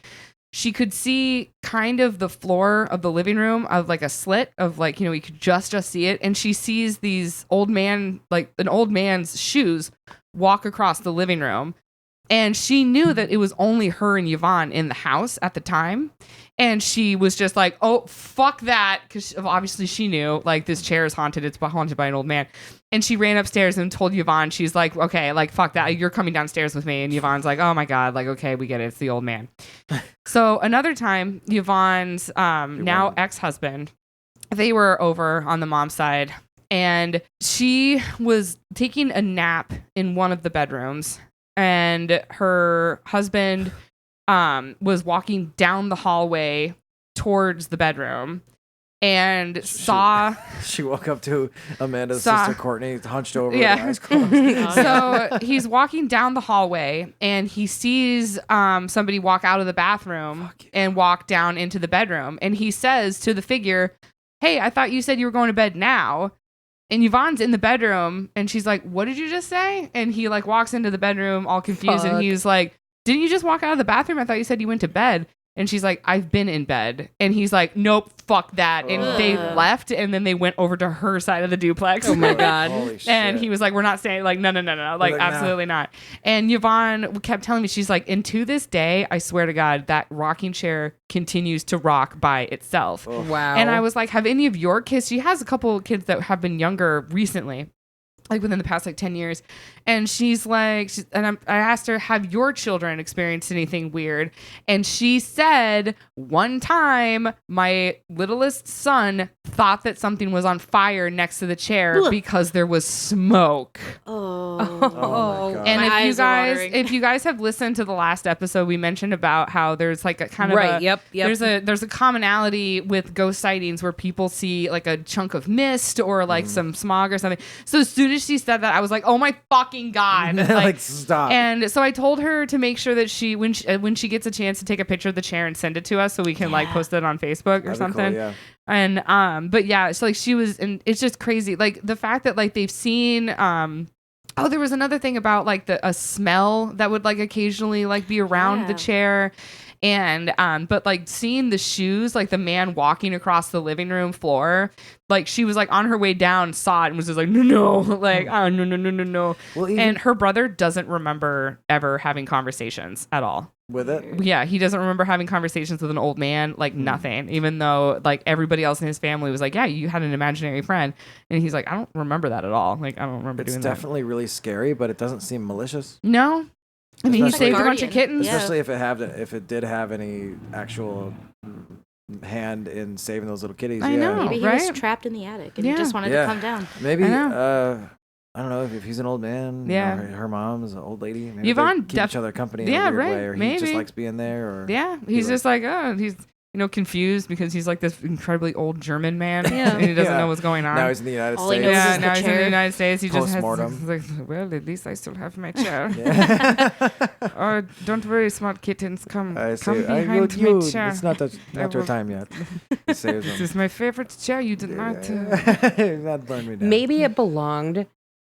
S1: she could see kind of the floor of the living room of like a slit of like, you could just see it. And she sees these an old man's shoes walk across the living room. And she knew that it was only her and Yvonne in the house at the time. And she was just like, oh, fuck that. Because obviously she knew, like, this chair is haunted. It's haunted by an old man. And she ran upstairs and told Yvonne, she's like, okay, like, fuck that. You're coming downstairs with me. And Yvonne's like, oh, my God. Like, okay, we get it. It's the old man. So another time, Yvonne's now ex-husband, they were over on the mom's side. And she was taking a nap in one of the bedrooms. And her husband was walking down the hallway towards the bedroom and saw...
S4: She woke up to Amanda's sister Courtney hunched over with her eyes closed.
S1: So he's walking down the hallway, and he sees somebody walk out of the bathroom and walk down into the bedroom. And he says to the figure, hey, I thought you said you were going to bed now. And Yvonne's in the bedroom, and she's like, what did you just say? And he like walks into the bedroom all confused, and he's like, didn't you just walk out of the bathroom? I thought you said you went to bed. And she's like, I've been in bed. And he's like, nope, fuck that. And they left, and then they went over to her side of the duplex.
S3: Oh my God.
S4: Holy shit.
S1: And he was like, we're not staying. Like, no. Like, absolutely not. And Yvonne kept telling me, she's like, and to this day, I swear to God, that rocking chair continues to rock by itself.
S4: Oh.
S3: Wow.
S1: And I was like, have any of your kids, she has a couple of kids that have been younger recently, like within the past like 10 years. And she's like, I asked her, have your children experienced anything weird? And she said, one time my littlest son thought that something was on fire next to the chair because there was smoke.
S2: Oh.
S4: Oh my God.
S1: And
S2: My
S1: if you guys have listened to the last episode, we mentioned about how there's like a kind of
S3: Yep.
S1: There's a commonality with ghost sightings where people see like a chunk of mist or like some smog or something. So as soon as she said that, I was like, oh my fucking God.
S4: Like, stop.
S1: And so I told her to make sure that when she gets a chance to take a picture of the chair and send it to us so we can like post it on Facebook or
S4: That'd be
S1: something.
S4: cool, yeah.
S1: And but yeah, so like she was, and it's just crazy. Like the fact that like they've seen oh, there was another thing about like a smell that would like occasionally like be around the chair. And but like seeing the shoes, like the man walking across the living room floor, like she was like on her way down, saw it and was just like, no, like, oh, no.
S4: Well,
S1: And her brother doesn't remember ever having conversations at all.
S4: with it.
S1: Yeah, he doesn't remember having conversations with an old man, like nothing, even though like everybody else in his family was like, yeah, you had an imaginary friend. And he's like, I don't remember that at all. Like, I don't remember
S4: It's
S1: doing that.
S4: definitely really scary, but it doesn't seem malicious.
S1: No. I mean, he
S4: Especially-
S1: saved a bunch of
S2: Guardian.
S1: kittens.
S2: Yeah.
S4: Especially if it did have any actual hand in saving those little kitties.
S1: I
S4: yeah.
S1: know.
S2: Maybe he
S1: right?
S2: was trapped in the attic and
S1: Yeah.
S2: he just wanted
S4: Yeah.
S2: to come down.
S4: Maybe
S1: I
S4: I don't know if he's an old man.
S1: Yeah.
S4: Or her mom is an old lady. Maybe
S1: Yvonne
S4: they keep each other company in
S1: Yeah,
S4: a weird
S1: right,
S4: way, or he
S1: maybe.
S4: just likes being there. Or
S1: Yeah, he's just like, oh, he's confused because he's like this incredibly old German man,
S2: Yeah.
S1: and he doesn't
S4: Yeah.
S1: know what's going on.
S4: now he's in the United
S2: All he
S4: States.
S2: knows
S1: yeah,
S2: is the
S1: now he's in the
S2: chair.
S1: United States. He just has
S4: Postmortem.
S1: like, well, at least I still have my chair.
S4: Yeah.
S1: Oh, don't worry, smart kittens, come
S4: I
S1: come
S4: say,
S1: behind
S4: you,
S1: my chair.
S4: it's not your
S1: will-
S4: time yet. He saves
S1: This
S4: them.
S1: is my favorite chair. You did not.
S4: Not burn me down.
S3: Maybe it belonged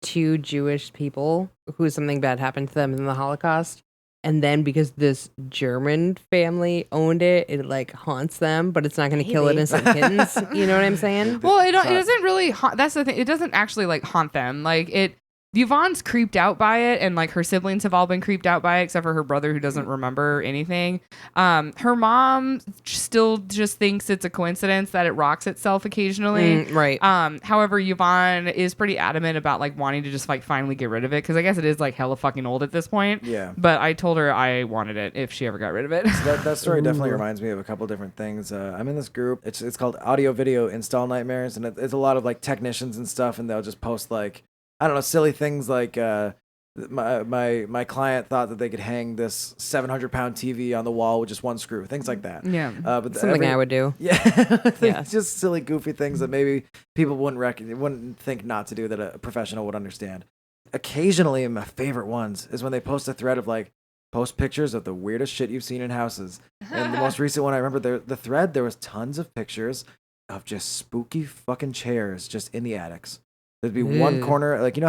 S3: to Jewish people who something bad happened to them in the Holocaust. And then because this German family owned it, it like haunts them, but it's not going to kill
S2: Maybe.
S3: innocent kittens. You know what I'm saying?
S1: Well, it doesn't really. That's the thing. It doesn't actually like haunt them. Like it. Yvonne's creeped out by it, and like her siblings have all been creeped out by it, except for her brother who doesn't remember anything. Her mom still just thinks it's a coincidence that it rocks itself occasionally.
S3: Right.
S1: However, Yvonne is pretty adamant about like wanting to just like finally get rid of it because I guess it is like hella fucking old at this point.
S4: Yeah.
S1: But I told her I wanted it if she ever got rid of it.
S4: That story definitely reminds me of a couple different things. I'm in this group. It's called Audio Video Install Nightmares, and it's a lot of like technicians and stuff, and they'll just post like, I don't know, silly things like my client thought that they could hang this 700-pound TV on the wall with just one screw, things like that.
S1: Yeah.
S4: But
S3: Something I would do.
S4: Yeah,
S3: Yeah.
S4: just silly, goofy things that maybe people wouldn't think not to do that a professional would understand. Occasionally, my favorite ones is when they post a thread of like, post pictures of the weirdest shit you've seen in houses. And the most recent one I remember, the thread, there was tons of pictures of just spooky fucking chairs just in the attics. There'd be one
S3: Ew.
S4: corner, like you know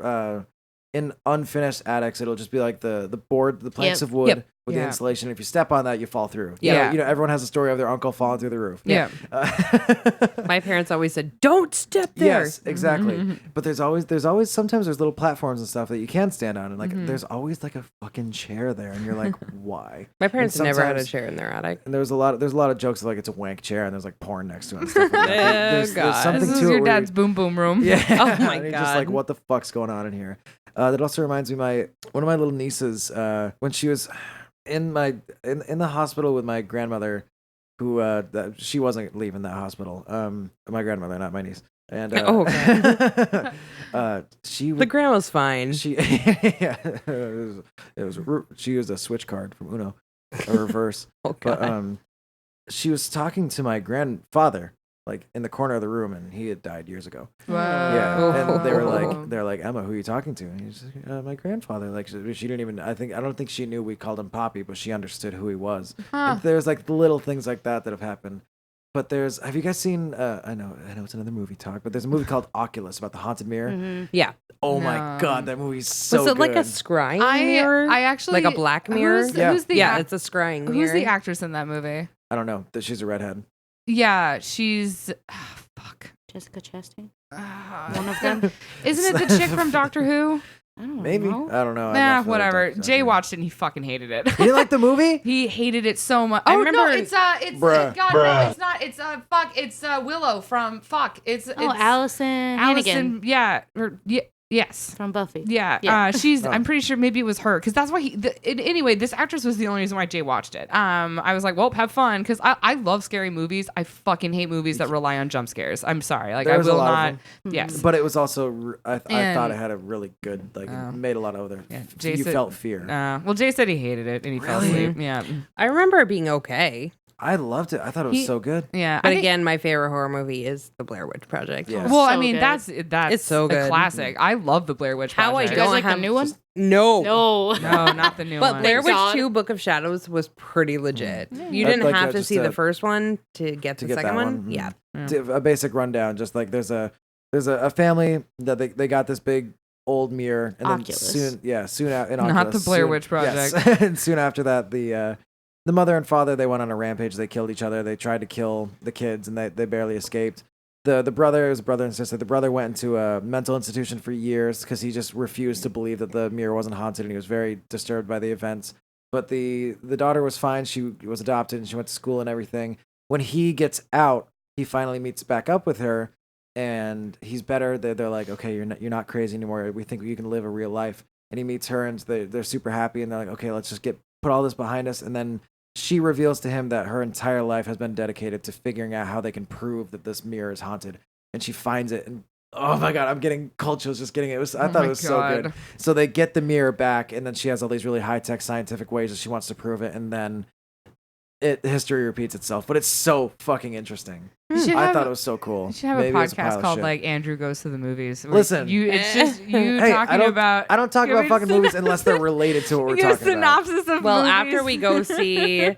S4: how in unfinished attics it'll just be like the board, the planks
S2: Yep.
S4: of wood
S3: Yep.
S4: with
S1: Yeah.
S4: the insulation. If you step on that, you fall through.
S1: Yeah.
S4: You know, everyone has a story of their uncle falling through the roof.
S1: Yeah.
S3: My parents always said, "Don't step there."
S4: Yes, exactly.
S1: Mm-hmm.
S4: But there's always sometimes there's little platforms and stuff that you can stand on, and like there's always like a fucking chair there, and you're like, why?
S3: My parents
S4: And
S3: never had a
S4: sometimes-
S3: chair in their attic.
S4: And there's a lot of jokes of like it's a wank chair, and there's like porn next to it. And stuff like that. There's
S3: God.
S4: something
S1: This is
S4: to it
S1: your
S4: where
S1: dad's boom boom room.
S4: Yeah.
S3: Oh my
S4: And you're just like,
S3: God.
S4: what the fuck's going on in here? That also reminds me, one of my little nieces, when she was in the hospital with my grandmother, who she wasn't leaving that hospital. My grandmother, not my niece. And
S3: Oh,
S4: she
S3: The grandma's fine.
S4: she yeah, she used a switch card from Uno, a reverse.
S3: Oh, God.
S4: But she was talking to my grandfather, like in the corner of the room, and he had died years ago. Yeah, and they were like, Emma, who are you talking to? And he's like, my grandfather. Like she didn't even. I don't think she knew we called him Poppy, but she understood who he was.
S1: Huh.
S4: And there's like the little things like that have happened. But have you guys seen? I know it's another movie talk, but there's a movie called Oculus about the haunted mirror.
S3: Yeah.
S4: Oh
S1: No.
S4: my god, that movie's so
S3: Was it like a
S4: good.
S3: scrying mirror?
S1: I actually
S3: like a black mirror?
S1: Who's,
S4: Yeah.
S1: who's the
S3: yeah,
S1: ac-
S3: it's a scrying mirror.
S1: who's the actress in that movie?
S4: I don't know that she's a redhead.
S1: Yeah, she's fuck.
S2: Jessica Chastain.
S1: One of them. Isn't it the chick from Doctor Who?
S2: I don't
S4: Maybe
S2: know.
S4: I don't know. I'm
S1: Nah,
S4: not familiar with
S1: whatever.
S4: Dr.
S1: Jay
S4: Who.
S1: watched it and he fucking hated it.
S4: You didn't like the movie?
S1: He hated it so much.
S3: Oh,
S1: I remember
S3: no,
S1: it's
S4: Bruh.
S1: God, no, it's not. It's Willow from Fuck. It's
S2: Oh, Allison Hannigan.
S1: Allison. Yeah, Yes.
S2: from Buffy.
S1: Yeah,
S2: Yeah.
S1: she's. I'm pretty sure maybe it was her because that's why anyway, this actress was the only reason why Jay watched it. I was like, well, have fun because I love scary movies. I fucking hate movies that rely on jump scares. I'm sorry, like
S4: There's
S1: I
S4: a
S1: will
S4: lot of
S1: not.
S4: them.
S1: Yes,
S4: But it was also I
S1: And-
S4: thought it had a really good it made a lot of other.
S1: Jay
S4: You
S1: said-
S4: felt fear.
S1: well, Jay said he hated it and he fell
S4: Really?
S1: asleep. Yeah,
S3: I remember it being okay.
S4: I loved it. I thought it was so good.
S1: yeah.
S3: But
S1: I think-
S3: again, my favorite horror movie is The Blair Witch Project.
S4: Yeah.
S1: well, I
S2: So
S1: mean
S2: good.
S1: that's
S3: It's so
S1: a
S3: good.
S1: classic. I love the Blair Witch
S3: How I
S1: Project.
S2: You guys
S3: don't
S2: like the
S3: have
S2: new one?
S3: No.
S2: No.
S1: No, not the new
S3: But
S1: one.
S3: Blair Witch
S2: God.
S3: 2 Book of Shadows was pretty legit. You
S4: I'd
S3: didn't
S4: like
S3: have
S4: that
S3: to
S4: just
S3: see the
S4: to-
S3: first one to get the
S4: get
S3: second
S4: that
S3: one.
S4: one.
S3: Yeah.
S4: A basic rundown. Just like there's a family that they got this big old mirror, and
S2: Oculus.
S4: then soon after,
S1: Not the Blair Witch Project.
S4: Yes. And soon after that, the mother and father, they went on a rampage. They killed each other. They tried to kill the kids, and they barely escaped. The brother, it was a brother and sister. The brother went into a mental institution for years because he just refused to believe that the mirror wasn't haunted, and he was very disturbed by the events. But the daughter was fine. She was adopted, and she went to school and everything. When he gets out, he finally meets back up with her, and he's better. They're like, okay, you're not crazy anymore. We think you can live a real life. And he meets her, and they're super happy, and they're like, okay, let's just put all this behind us. And then she reveals to him that her entire life has been dedicated to figuring out how they can prove that this mirror is haunted. And she finds it, and oh my god, I'm getting cold chills just getting it. I thought it was so good. So they get the mirror back, and then she has all these really high tech scientific ways that she wants to prove it, and then history repeats itself. But it's so fucking interesting. I thought it was so cool.
S1: You should have
S4: Maybe
S1: a
S4: it's
S1: podcast
S4: pile of
S1: called
S4: shit.
S1: like Andrew Goes to the Movies. where
S4: Listen.
S1: it's just you
S4: Hey,
S1: talking about.
S4: I don't talk
S1: Give
S4: about
S1: me
S4: fucking
S1: the
S4: movies unless they're related to what we're
S1: give a
S4: talking about.
S1: synopsis of
S3: Well,
S1: movies.
S3: after we go see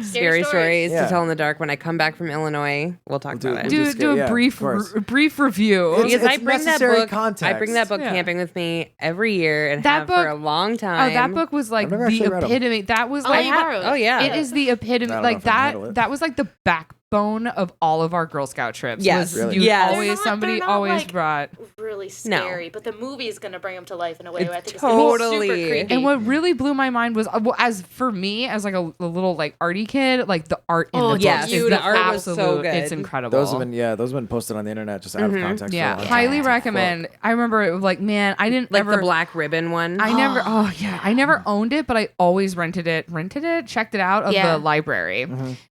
S3: Scary Stories
S4: Yeah.
S3: to Tell in the Dark, when I come back from Illinois, we'll talk about it.
S4: do-
S1: do
S4: yeah,
S1: a brief
S4: of course.
S1: brief review.
S4: It's-
S3: Because I bring that
S4: necessary
S3: book.
S4: context.
S3: I bring that book
S1: Yeah.
S3: camping with me every year and
S1: That
S3: have
S1: book-
S3: for a long time.
S1: Oh, that book was like
S4: I've never
S1: the
S4: actually read 'em.
S1: epitome. That was
S2: Oh,
S1: like
S2: you borrowed it.
S3: Oh yeah.
S1: it is the epitome.
S4: I don't know
S1: Like
S4: if I can handle it.
S1: that was like the backbone of all of our Girl Scout trips.
S3: Yes.
S1: was
S4: Really?
S1: you
S3: Yes.
S1: always
S2: They're not-
S1: somebody
S2: they're not,
S1: always
S2: like,
S1: brought.
S2: really
S3: No.
S2: scary, but the movie is gonna bring them to life in a way where I think
S3: Totally.
S2: it's gonna be super creepy.
S1: And what really blew my mind was, well, as for me, as like a little like arty kid, like the art in
S2: Oh,
S1: the
S3: yes.
S1: books is
S3: The
S1: the
S3: art was so
S1: absolute.
S3: good.
S1: It's incredible.
S4: Those have been posted on the internet just out of context.
S1: yeah,
S4: for a long
S1: highly
S4: time.
S1: recommend. I remember it was like, man, I didn't
S3: like
S1: ever.
S3: the black ribbon one.
S1: I never. Oh yeah, I never owned it, but I always rented it, checked it out of
S2: Yeah.
S1: the library,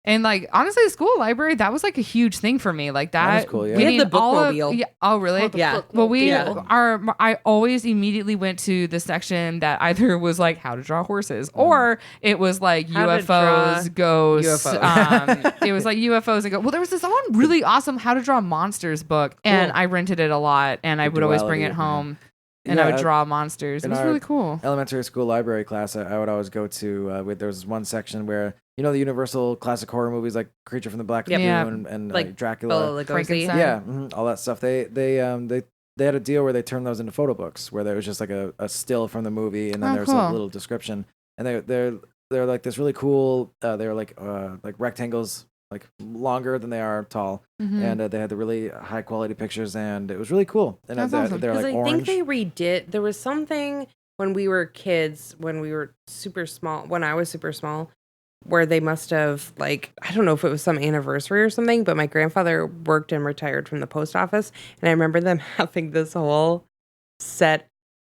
S1: and like honestly, the school library that was like a huge thing for me. Like that,
S4: That is cool, yeah.
S3: We had
S1: getting
S3: the
S1: all of-
S3: bookmobile.
S1: yeah, oh really?
S2: Oh, the
S3: Yeah.
S2: book
S1: Well, we
S3: Yeah.
S1: I always immediately went to the section that either was like how to draw horses, or it was like
S3: How to
S1: UFOs,
S3: draw
S1: ghosts.
S3: UFOs.
S1: It was like UFOs and well, there was this one really awesome how to draw monsters book, and I rented it a lot, and I would always bring it
S4: duality,
S1: home, and I
S4: Yeah,
S1: would draw monsters. It
S4: in
S1: was
S4: our-
S1: really cool.
S4: Elementary school library class, I would always go to. There was one section where the Universal classic horror movies like Creature from the Black Lagoon
S1: Yeah.
S4: and
S3: Like
S4: Dracula.
S3: Bela Lugosi.
S1: Frankenstein.
S4: Yeah, all that stuff. They had a deal where they turned those into photo books, where there was just like a still from the movie, and then
S1: Oh,
S4: there was
S1: cool.
S4: a little description, and they're like this really cool. They were like rectangles, like longer than they are tall,
S1: Mhm.
S4: and they had the really high quality pictures, and it was really cool. And
S1: That's awesome.
S4: they're
S3: Because
S4: like
S3: I
S4: orange.
S3: think they redid. There was something when we were kids, when we were super small, when I was super small, where they must have, like, I don't know if it was some anniversary or something, but my grandfather worked and retired from the post office. And I remember them having this whole set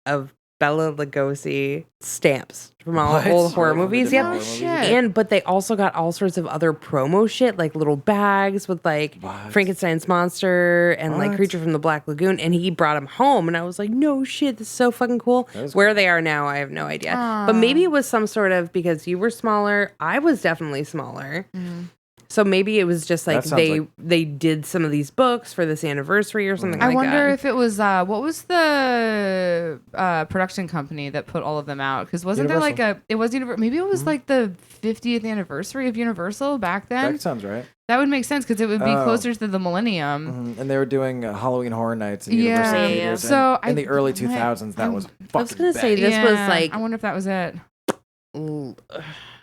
S3: of Bela Lugosi stamps from all
S4: What?
S3: old horror
S4: Oh,
S3: movies.
S4: they did
S3: Yeah.
S4: horror
S1: Oh,
S4: movies?
S1: shit.
S3: But they also got all sorts of other promo shit, like little bags with like
S4: What?
S3: Frankenstein's monster and like
S4: What?
S3: Creature from the Black Lagoon. And he brought them home, and I was like, no shit, this is so fucking cool.
S4: That is
S3: Where they are now, I have no idea. But maybe it was some sort of, because you were smaller, I was definitely smaller. So maybe it was just like
S4: That sounds
S3: they did some of these books for this anniversary or something
S1: I
S3: like
S1: wonder
S3: that.
S1: if it was what was the production company that put all of them out? Because wasn't there like it was maybe it was like the 50th anniversary of Universal back then.
S4: That sounds right.
S1: That would make sense because it would be
S4: Oh.
S1: closer to the millennium.
S4: And they were doing Halloween Horror Nights in
S1: Yeah.
S4: Universal
S2: Yeah,
S4: Theaters.
S2: yeah.
S1: So
S4: in the early
S1: I-
S4: 2000s, that was fucking
S3: I was gonna say
S4: bad.
S3: this was
S1: Yeah,
S3: like
S1: I wonder if that was it.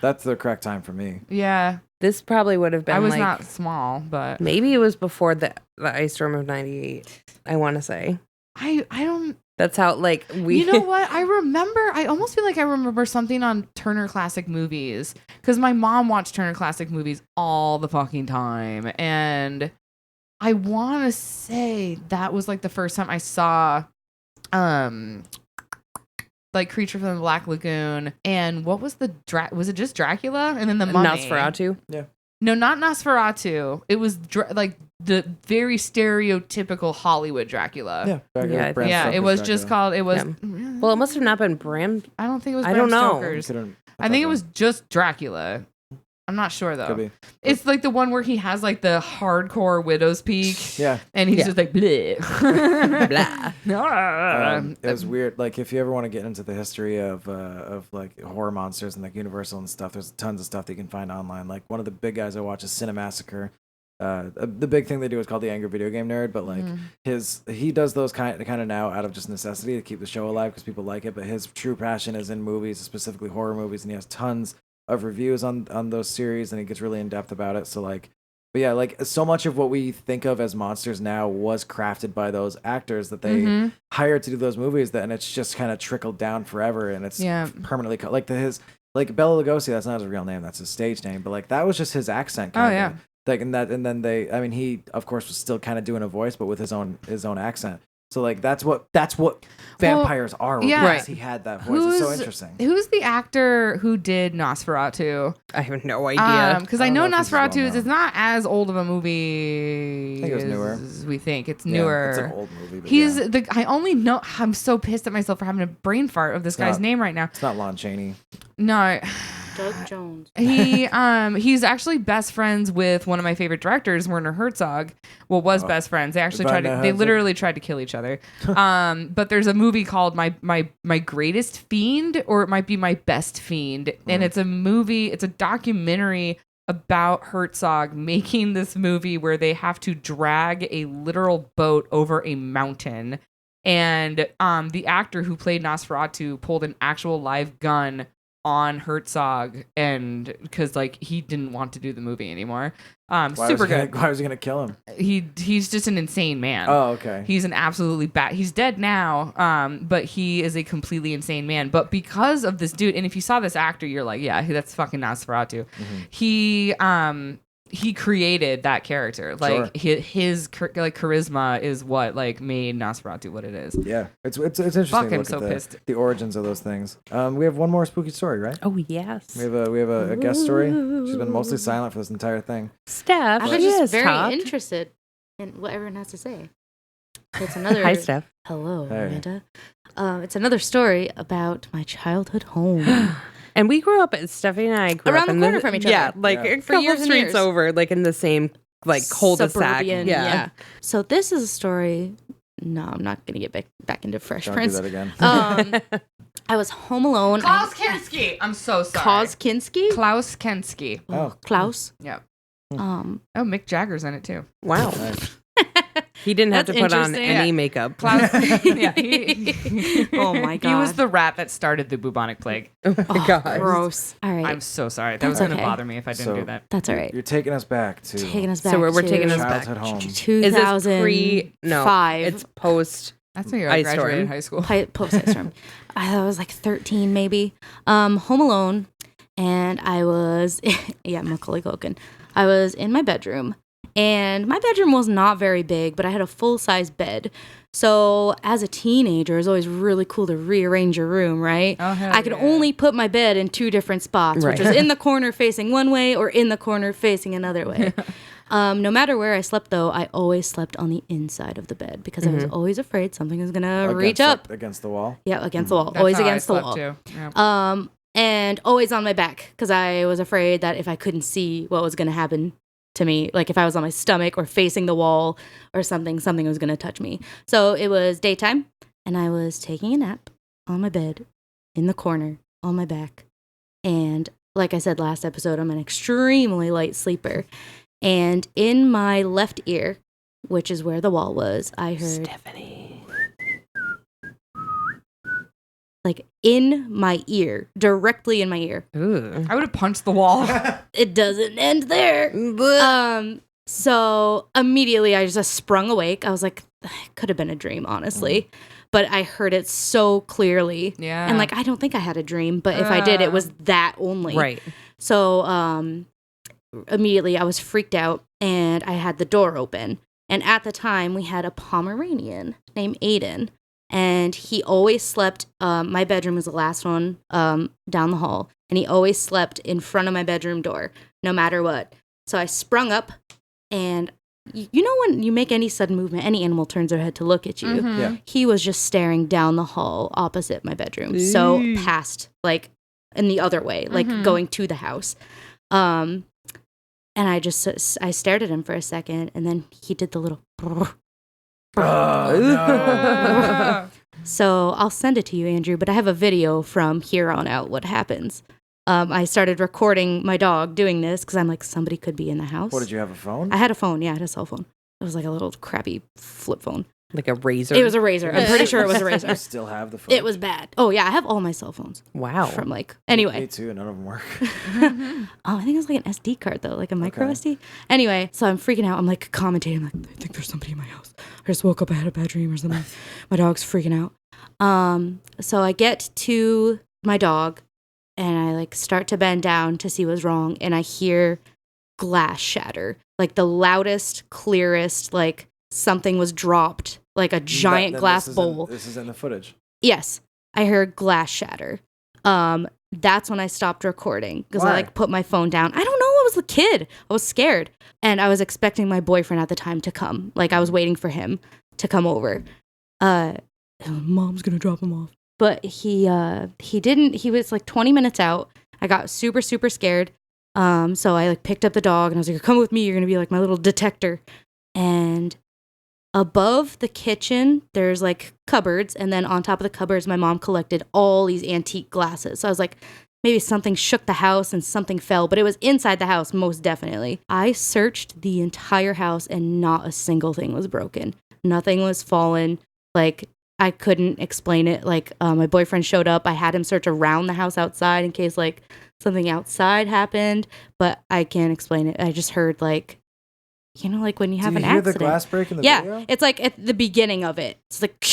S4: That's the correct time for me.
S1: Yeah,
S3: this probably would have been
S1: I was
S3: like
S1: not small, but
S3: maybe it was before the ice storm of 98. I want to say
S1: I don't.
S3: that's how like we.
S1: You know what? I almost feel like I remember something on Turner Classic Movies because my mom watched Turner Classic Movies all the fucking time. And I want to say that was like the first time I saw like Creature from the Black Lagoon, and what was the was it just Dracula and then the Mummy?
S3: Nosferatu.
S4: Yeah.
S1: No, not Nosferatu. It was like the very stereotypical Hollywood Dracula.
S4: Yeah.
S3: Yeah,
S4: Bram
S1: Yeah, it
S4: Stoker's
S1: was just
S4: Dracula.
S1: called. It was.
S3: Yeah. Well, it must have not been Bram.
S1: I don't think it was.
S3: I
S1: Bram
S3: don't know.
S1: Stoker's.
S4: Couldn't-
S1: I think it
S4: thought
S1: was just Dracula. I'm not sure though.
S4: Could be.
S1: It's like the one where he has like the hardcore widow's peak.
S4: Yeah.
S1: And he's
S3: Yeah.
S1: just like bleh.
S3: Blah.
S1: Blah.
S4: It was weird. Like, if you ever want to get into the history of like horror monsters and like Universal and stuff, there's tons of stuff that you can find online. Like, one of the big guys I watch is Cinemassacre. The big thing they do is called the Angry Video Game Nerd, but like he does those kind of now out of just necessity to keep the show alive because people like it. But his true passion is in movies, specifically horror movies, and he has tons of reviews on those series, and he gets really in depth about it. So like, but yeah, like so much of what we think of as monsters now was crafted by those actors that they hired to do those movies. And it's just kind of trickled down forever, and it's permanently like like Bela Lugosi. That's not his real name; that's his stage name. But like that was just his accent. Kinda. Like and then he of course was still kind of doing a voice, but with his own accent. So like that's what vampires are.
S1: yeah.
S4: He had that voice. It's so interesting.
S1: Who's the actor who did Nosferatu?
S3: I have no idea.
S1: Because I know
S4: know if he's well
S1: Nosferatu is
S4: known.
S1: not as old of a movie.
S4: I think it was newer.
S1: As we think it's
S4: Yeah,
S1: newer.
S4: it's an old movie. But
S1: He's
S4: yeah.
S1: I only know. I'm so pissed at myself for having a brain fart of this guy's
S4: not-
S1: name right now.
S4: It's not Lon Chaney.
S1: No.
S2: Doug Jones.
S1: He's actually best friends with one of my favorite directors, Werner Herzog. Well, was best friends. They actually they literally tried to kill each other. But there's a movie called My Greatest Fiend, or it might be My Best Fiend, and it's a documentary about Herzog making this movie where they have to drag a literal boat over a mountain, and the actor who played Nosferatu pulled an actual live gun on Herzog, and because like he didn't want to do the movie anymore. Super good.
S4: Why was he gonna kill him?
S1: He's just an insane man.
S4: Oh, okay.
S1: He's an absolutely bad. He's dead now. But he is a completely insane man. But because of this dude, and if you saw this actor, you're like, yeah, that's fucking Nosferatu. He created that character. Like his like charisma is what like made Nosferatu what it is.
S4: Yeah, it's interesting.
S1: Fuck,
S4: to
S1: I'm
S4: look
S1: so
S4: at
S1: pissed.
S4: the origins of those things. We have one more spooky story, right?
S3: Oh yes.
S4: We have a guest story. She's been mostly silent for this entire thing.
S3: Steph.
S2: I'm just very interested in what everyone has to say. It's another.
S3: Hi, Steph.
S2: Hello,
S4: Hey.
S2: Amanda. It's another story about my childhood home.
S3: And we grew up, Stephanie and I grew
S2: Around
S3: up
S2: the
S3: in
S2: corner from each other.
S3: Yeah, like
S4: Yeah.
S3: a
S2: For
S3: couple
S2: years and
S3: streets
S2: years.
S3: over, like in the same like cul-de-sac.
S2: Suburban,
S3: Yeah.
S2: So this is a story. No, I'm not gonna get back into Fresh
S4: Don't
S2: Prince.
S4: do that again.
S2: I was home alone.
S1: Klaus Kinski. I'm so sorry.
S2: Klaus Kinski.
S1: Klaus Kinski.
S4: Oh.
S2: Klaus.
S1: Yeah.
S2: Um.
S1: Oh, Mick Jagger's in it too.
S3: Wow.
S4: Nice.
S3: He didn't have to
S2: That's
S3: put on
S2: interesting.
S3: any
S1: Yeah.
S3: makeup.
S1: Klaus. Yeah.
S2: Oh my
S1: He was
S2: God.
S1: the rat that started the bubonic plague.
S3: Oh my
S2: Oh,
S3: God.
S2: gross. All right.
S1: I'm so sorry. That
S2: That's
S1: was going to
S2: okay.
S1: bother me if I didn't
S4: So-
S1: do that.
S2: That's all right.
S4: You're taking us back to
S2: Taking us back.
S3: So we're
S2: to
S3: taking us back.
S4: childhood home.
S2: 2005.
S3: Is this No, it's post.
S1: That's when you
S3: Ice
S1: graduated
S3: Storm.
S1: high school.
S2: Post Ice Storm. I was like 13 maybe. Home alone, and I was Macaulay Culkin. I was in my bedroom, and my bedroom was not very big, but I had a full-size bed. So as a teenager, it was always really cool to rearrange your room, right?
S1: Oh, hell
S2: I could
S1: yeah.
S2: only put my bed in two different spots, which
S3: Right.
S2: was in the corner facing one way or in the corner facing another way. No matter where I slept, though, I always slept on the inside of the bed because I was always afraid something was gonna reach up.
S4: Against the wall.
S2: Yeah, against the wall.
S1: That's
S2: Always
S1: how I
S2: against the
S1: slept
S2: wall.
S1: Too. Yeah.
S2: And always on my back because I was afraid that if I couldn't see what was going to happen to me, like if I was on my stomach or facing the wall or something was going to touch me. So it was daytime, and I was taking a nap on my bed in the corner on my back. And like I said last episode, I'm an extremely light sleeper. And in my left ear, which is where the wall was, I heard
S3: Stephanie.
S2: like in my ear, directly in my ear.
S3: Ooh.
S1: I would have punched the wall.
S2: It doesn't end there. So immediately I just sprung awake. I was like, it could have been a dream, honestly. But I heard it so clearly.
S1: Yeah.
S2: And like, I don't think I had a dream, but if I did, it was that only.
S3: Right.
S2: So immediately I was freaked out, and I had the door open. And at the time we had a Pomeranian named Aiden. And he always slept, my bedroom was the last one down the hall. And he always slept in front of my bedroom door, no matter what. So I sprung up, and you know when you make any sudden movement, any animal turns their head to look at you.
S1: Mm-hmm.
S4: Yeah.
S2: He was just staring down the hall opposite my bedroom. So past, like, in the other way, like going to the house. And I stared at him for a second, and then he did the little...
S4: No.
S2: So I'll send it to you, Andrew, but I have a video from here on out what happens. I started recording my dog doing this because I'm like, somebody could be in the house.
S4: What, did you have a phone?
S2: I had a phone. Yeah, I had a cell phone. It was like a little crappy flip phone.
S3: Like a razor.
S2: It was a razor. I'm pretty sure it was a razor.
S4: You still have the phone?
S2: It was bad. Oh, yeah, I have all my cell phones.
S3: Wow.
S2: From like,
S4: Me
S2: anyway.
S4: too, none of them work.
S2: I think it was like an SD card though, like a micro SD. Anyway, so I'm freaking out. I'm like commentating. I'm like, I think there's somebody in my house. I just woke up, I had a bad dream or something. My dog's freaking out. So I get to my dog and I like start to bend down to see what's wrong, and I hear glass shatter. Like the loudest, clearest, like something was dropped, like a giant glass bowl.
S4: This is in the footage.
S2: Yes, I heard glass shatter. That's when I stopped recording because I like put my phone down. I don't know. I was a kid. I was scared, and I was expecting my boyfriend at the time to come. Like I was waiting for him to come over. Mom's gonna drop him off, but he didn't. He was like 20 minutes out. I got super scared. So I like picked up the dog and I was like, "Come with me. You're gonna be like my little detector." And above the kitchen, there's like cupboards, and then on top of the cupboards, my mom collected all these antique glasses. So I was like, maybe something shook the house and something fell, but it was inside the house, most definitely. I searched the entire house and not a single thing was broken. Nothing was fallen. Like, I couldn't explain it. Like, my boyfriend showed up. I had him search around the house outside in case like something outside happened, but I can't explain it. I just heard like, you know, like when you have an accident.
S4: Did you hear the glass break in the video?
S2: Yeah, it's like at the beginning of it. It's like,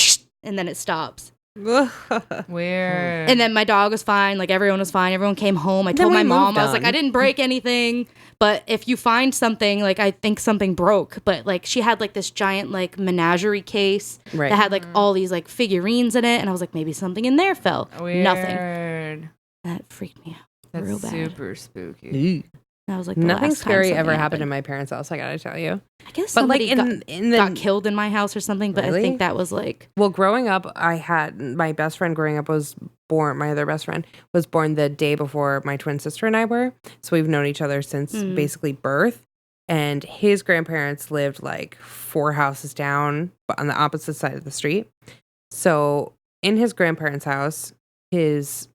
S2: and then it stops.
S1: Weird.
S2: And then my dog was fine. Like everyone was fine. Everyone came home. I told my mom, I was like, I didn't break anything. But if you find something, like I think something broke. But like she had like this giant like menagerie case that had like all these like figurines in it. And I was like, maybe something in there fell.
S1: Weird.
S2: Nothing. That freaked me out.
S1: That's
S2: real bad.
S1: super spooky.
S2: That was like
S3: nothing
S2: last time
S3: scary
S2: something
S3: ever happened in my parents' house. I gotta tell you.
S2: I guess
S3: But like
S2: somebody got killed in my house or something. But
S3: Really?
S2: I think that was like
S3: Well, growing up, I had my best friend growing up was born. My other best friend was born the day before my twin sister and I were. So we've known each other since basically birth. And his grandparents lived like 4 houses down, but on the opposite side of the street. So in his grandparents' house, his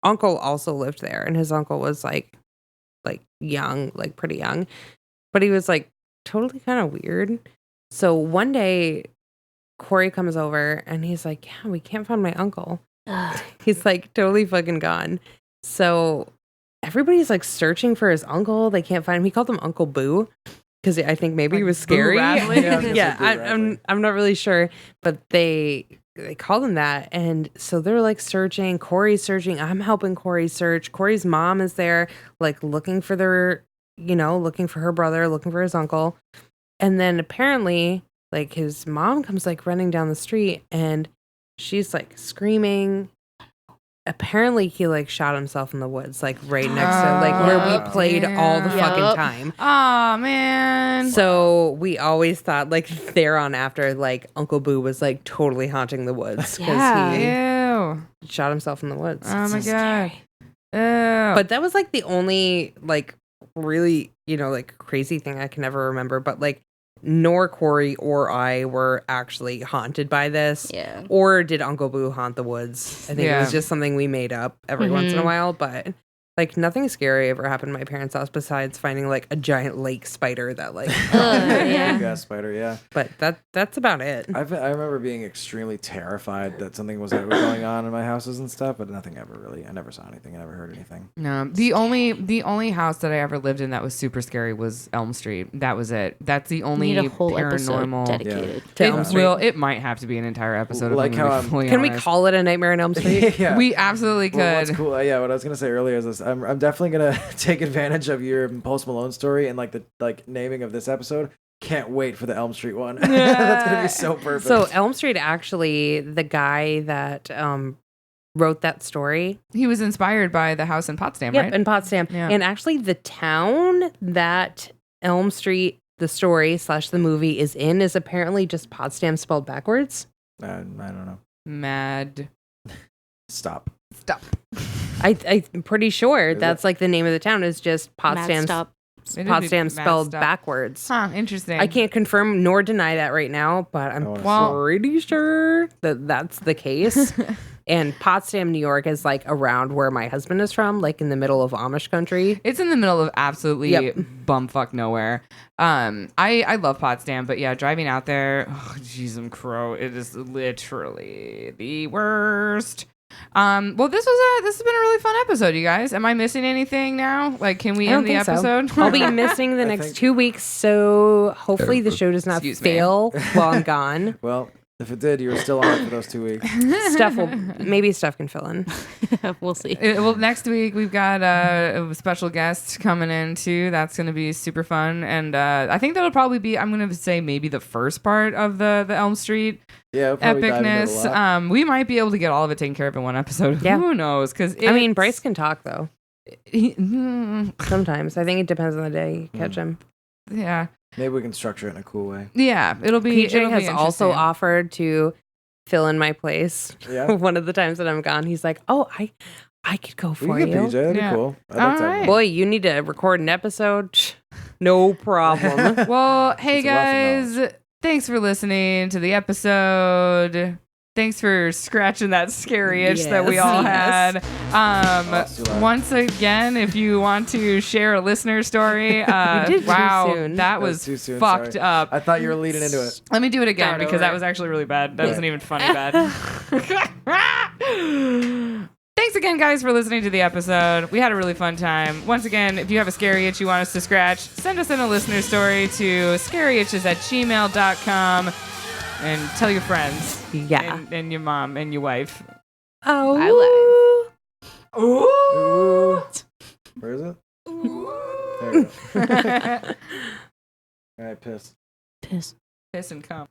S3: uncle also lived there, and his uncle was like young, like pretty young, but he was like totally kind of weird. So one day Corey comes over and he's like, yeah, we can't find my uncle. He's like totally fucking gone. So everybody's like searching for his uncle. They can't find him. He called him Uncle Boo because I think maybe he was scary. I'm not really sure, but they called him that. And so they're like searching. Corey's searching. I'm helping Corey search. Corey's mom is there, like looking for looking for her brother, looking for his uncle. And then apparently, like his mom comes like running down the street and she's like screaming. Apparently he like shot himself in the woods, like right next to like where we played all the fucking time.
S1: Oh man.
S3: So we always thought like there on after like Uncle Boo was like totally haunting the woods because he shot himself in the woods.
S1: Oh my god.
S3: But that was like the only like really, like crazy thing I can ever remember. But like nor Corey or I were actually haunted by this.
S2: Yeah.
S3: Or did Uncle Boo haunt the woods? I think it was just something we made up every once in a while. But like nothing scary ever happened in my parents' house besides finding like a giant lake spider that like.
S4: Gas spider, yeah.
S3: But that's about it.
S4: I remember being extremely terrified that something was ever going on in my houses and stuff, but nothing ever really. I never saw anything. I never heard anything.
S1: No, the only house that I ever lived in that was super scary was Elm Street. That was it. That's the only
S2: need a whole episode
S1: paranormal
S2: dedicated
S3: to Elm Street.
S1: It might have to be an entire episode.
S4: Like
S1: if
S4: how
S1: I'm fully
S3: Can we
S1: honest.
S3: call it A Nightmare on Elm Street?
S4: Yeah.
S1: We absolutely could.
S4: Well, what's cool? What I was gonna say earlier is this. I'm definitely gonna take advantage of your Post Malone story and like the naming of this episode. Can't wait for the Elm Street one. That's gonna be so perfect.
S3: So Elm Street, actually, the guy that wrote that story.
S1: He was inspired by the house in Potsdam,
S3: Yep,
S1: right?
S3: in Potsdam.
S1: Yeah.
S3: And actually, the town that Elm Street, the story / the movie is in, is apparently just Potsdam spelled backwards.
S4: I don't know.
S1: Mad.
S4: Stop.
S3: I'm pretty sure
S4: Is
S3: that's like the name of the town is just Potsdam.
S2: Stop.
S3: Potsdam spelled
S1: Stop.
S3: backwards.
S1: Huh, interesting.
S3: I can't confirm nor deny that right now, but I'm
S1: Well-
S3: pretty sure that that's the case. And Potsdam, New York is like around where my husband is from, like in the middle of Amish country.
S1: It's in the middle of absolutely
S3: Yep.
S1: bumfuck nowhere. I love Potsdam, but yeah, driving out there, oh jeez, I'm crow. It is literally the worst. Well, this has been a really fun episode, you guys. Am I missing anything now? Like, can we
S3: I don't
S1: end the
S3: think so.
S1: episode?
S3: I'll be missing the next
S4: think-
S3: 2 weeks, so hopefully the show does not
S1: Excuse me.
S3: fail while I'm gone.
S4: Well, if it did, you were still on it for those 2 weeks.
S3: Maybe Steph can fill in.
S2: We'll see.
S1: Well, next week we've got a special guest coming in too. That's going to be super fun, and I think that'll probably be. I'm going to say maybe the first part of the Elm Street
S4: Yeah, we'll probably dive into it a
S1: epicness.
S4: lot.
S1: We might be able to get all of it taken care of in one episode.
S3: Yeah.
S1: Who knows? Because
S3: I mean, Bryce can talk though.
S1: yeah.
S3: Sometimes. I think it depends on the day you catch him.
S4: Maybe we can structure it in a cool way.
S1: Yeah, it'll be.
S3: PJ
S1: it'll be
S3: has also
S1: interesting.
S3: offered to fill in my place.
S4: Yeah.
S3: One of the times that I'm gone, he's like, "Oh, I could go
S4: We
S3: for
S4: can
S3: you."
S4: get PJ. That'd
S1: Yeah.
S4: be cool. I'd
S1: All
S4: like to have
S1: right.
S4: him.
S3: Boy, you need to record an episode. No problem.
S1: Well, hey
S4: It's a wealth of
S1: guys, thanks for listening to the episode. Thanks for scratching that scary itch that we
S3: Yes.
S1: all
S3: Yes.
S1: had.
S4: it's too loud.
S1: Once again, if you want to share a listener story,
S3: did too
S1: wow,
S3: soon.
S1: that
S4: was
S1: was
S4: too soon,
S1: fucked
S4: sorry.
S1: up.
S4: I thought you were leading into it.
S1: Let me do it again
S2: Start
S1: because
S2: over.
S1: that was actually really bad. That
S4: Yeah.
S1: wasn't even funny bad. Thanks again, guys, for listening to the episode. We had a really fun time. Once again, if you have a scary itch you want us to scratch, send us in a listener story to scaryitches@gmail.com and tell your friends
S3: Yeah.
S1: and your mom and your wife.
S3: Oh.
S4: Ooh. Where is it? There we go. All right, piss.
S2: Piss.
S1: Piss and cum.